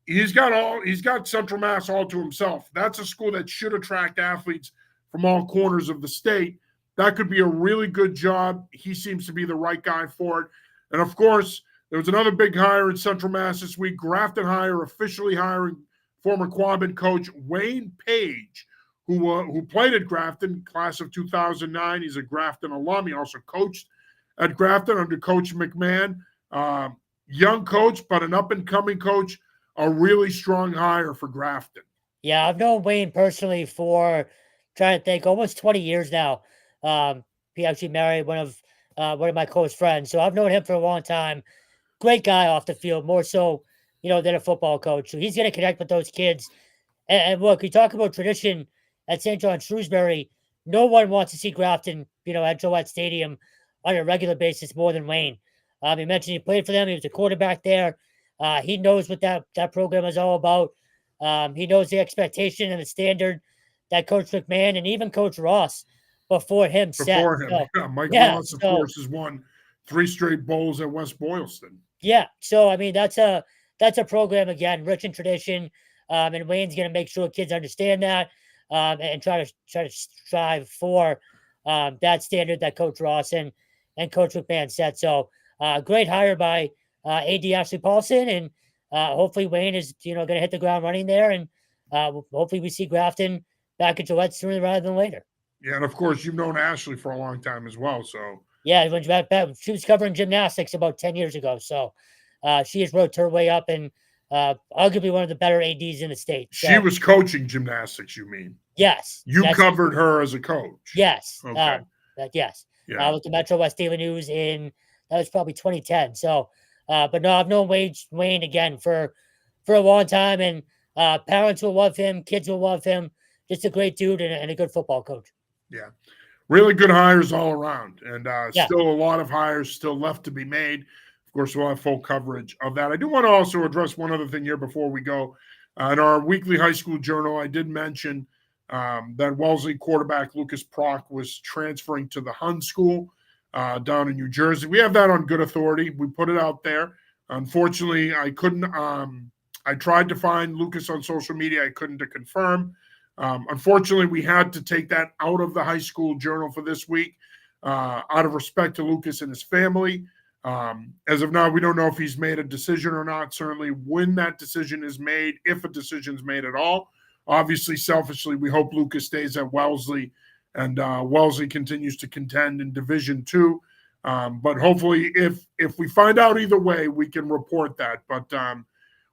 he's got Central Mass all to himself. That's a school that should attract athletes from all corners of the state. That could be a really good job. He seems to be the right guy for it. And of course, there was another big hire in Central Mass this week. Grafton hire, officially hiring former Quabbin coach Wayne Page, who played at Grafton, class of 2009. He's a Grafton alum. He also coached at Grafton under Coach McMahon. Young coach, but an up-and-coming coach. A really strong hire for Grafton. Yeah, I've known Wayne personally for, trying to think, almost 20 years now. He actually married one of my close friends, so I've known him for a long time. Great guy off the field, more so, than a football coach. So he's going to connect with those kids. And look, you talk about tradition at St. John Shrewsbury. No one wants to see Grafton, at Gillette Stadium on a regular basis more than Wayne. He mentioned he played for them. He was a quarterback there. He knows what that program is all about. He knows the expectation and the standard that Coach McMahon and even Coach Ross before him set. So, Mike Ross, of course, has won 3 straight bowls at West Boylston. Yeah. So, I mean, that's a that's a program, again, rich in tradition. And Wayne's going to make sure kids understand that and try to strive for that standard that Coach Ross and Coach McMahon set. So great hire by AD Ashley Paulson, and hopefully Wayne is going to hit the ground running there, and hopefully we see Grafton back at Gillette sooner rather than later. Yeah, and of course you've known Ashley for a long time as well. So yeah, when she was covering gymnastics about 10 years ago, so she has worked her way up and arguably one of the better ADs in the state. So, she was coaching gymnastics, you mean? Yes. You covered her as a coach? Yes. Okay. Yes. Yeah. With the Metro West Daily News that was probably 2010. So, but no, I've known Wayne again for a long time, and parents will love him, kids will love him. Just a great dude and a good football coach. Yeah. Really good hires all around, and still a lot of hires still left to be made. Of course, we'll have full coverage of that. I do want to also address one other thing here before we go. In our weekly high school journal, I did mention that Wellesley quarterback Lucas Prock was transferring to the Hun School down in New Jersey. We have that on good authority. We put it out there. Unfortunately, I couldn't. I tried to find Lucas on social media. I couldn't to confirm. Unfortunately, we had to take that out of the high school journal for this week out of respect to Lucas and his family. As of now, we don't know if he's made a decision or not. Certainly when that decision is made, if a decision is made at all. Obviously, selfishly, we hope Lucas stays at Wellesley and Wellesley continues to contend in Division II. But hopefully, if we find out either way, we can report that. But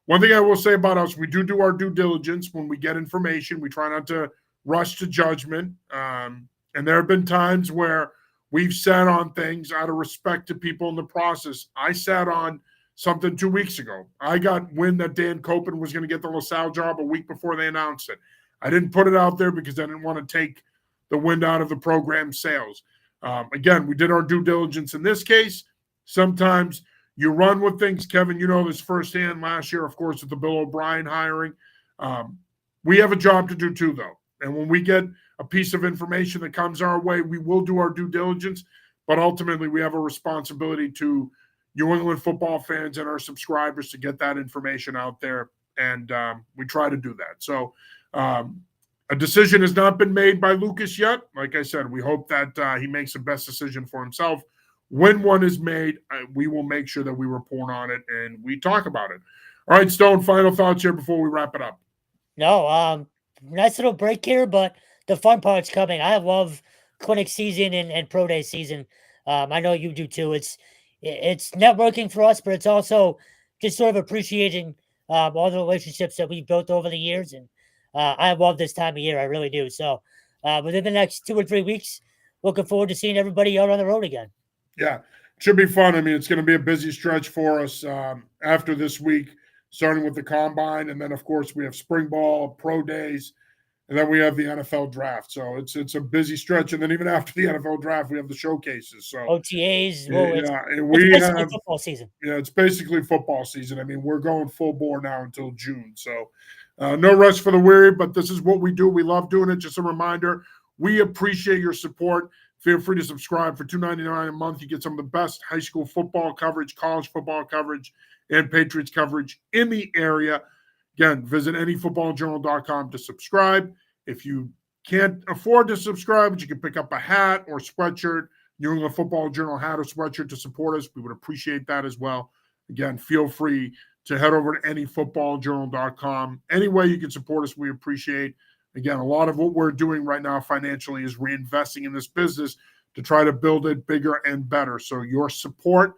one thing I will say about us, we do our due diligence when we get information. We try not to rush to judgment. And there have been times where we've sat on things out of respect to people in the process. I sat on something 2 weeks ago. I got wind that Dan Copen was going to get the LaSalle job a week before they announced it. I didn't put it out there because I didn't want to take the wind out of the program sales. Again, we did our due diligence in this case. Sometimes you run with things. Kevin, you know this firsthand last year, of course, with the Bill O'Brien hiring. We have a job to do too, though. And when we get a piece of information that comes our way, we will do our due diligence. But ultimately, we have a responsibility to New England football fans and our subscribers to get that information out there. And we try to do that. So a decision has not been made by Lucas yet. Like I said, we hope that he makes the best decision for himself. When one is made, we will make sure that we report on it and we talk about it. All right, Stone, final thoughts here before we wrap it up. No, nice little break here, but the fun part's coming. I love clinic season and pro day season. I know you do too. It's networking for us, but it's also just sort of appreciating all the relationships that we've built over the years. And I love this time of year. I really do. So within the next 2 or 3 weeks, looking forward to seeing everybody out on the road again. Yeah, it should be fun. I mean, it's going to be a busy stretch for us after this week, starting with the combine. And then, of course, we have spring ball, pro days, and then we have the NFL draft. So it's a busy stretch. And then even after the NFL draft, we have the showcases. So OTAs. It's basically football season. Yeah, it's basically football season. I mean, we're going full bore now until June. So no rest for the weary, but this is what we do. We love doing it. Just a reminder, we appreciate your support. Feel free to subscribe for $2.99 a month. You get some of the best high school football coverage, college football coverage, and Patriots coverage in the area. Again, visit anyfootballjournal.com to subscribe. If you can't afford to subscribe, but you can pick up a hat or sweatshirt, New England Football Journal hat or sweatshirt to support us. We would appreciate that as well. Again, feel free to head over to anyfootballjournal.com. Any way you can support us, we appreciate. Again, a lot of what we're doing right now financially is reinvesting in this business to try to build it bigger and better. So your support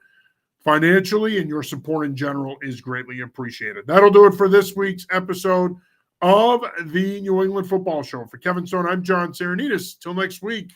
financially and your support in general is greatly appreciated. That'll do it for this week's episode of the New England Football Show. For Kevin Stone, I'm John Saranitas. Till next week,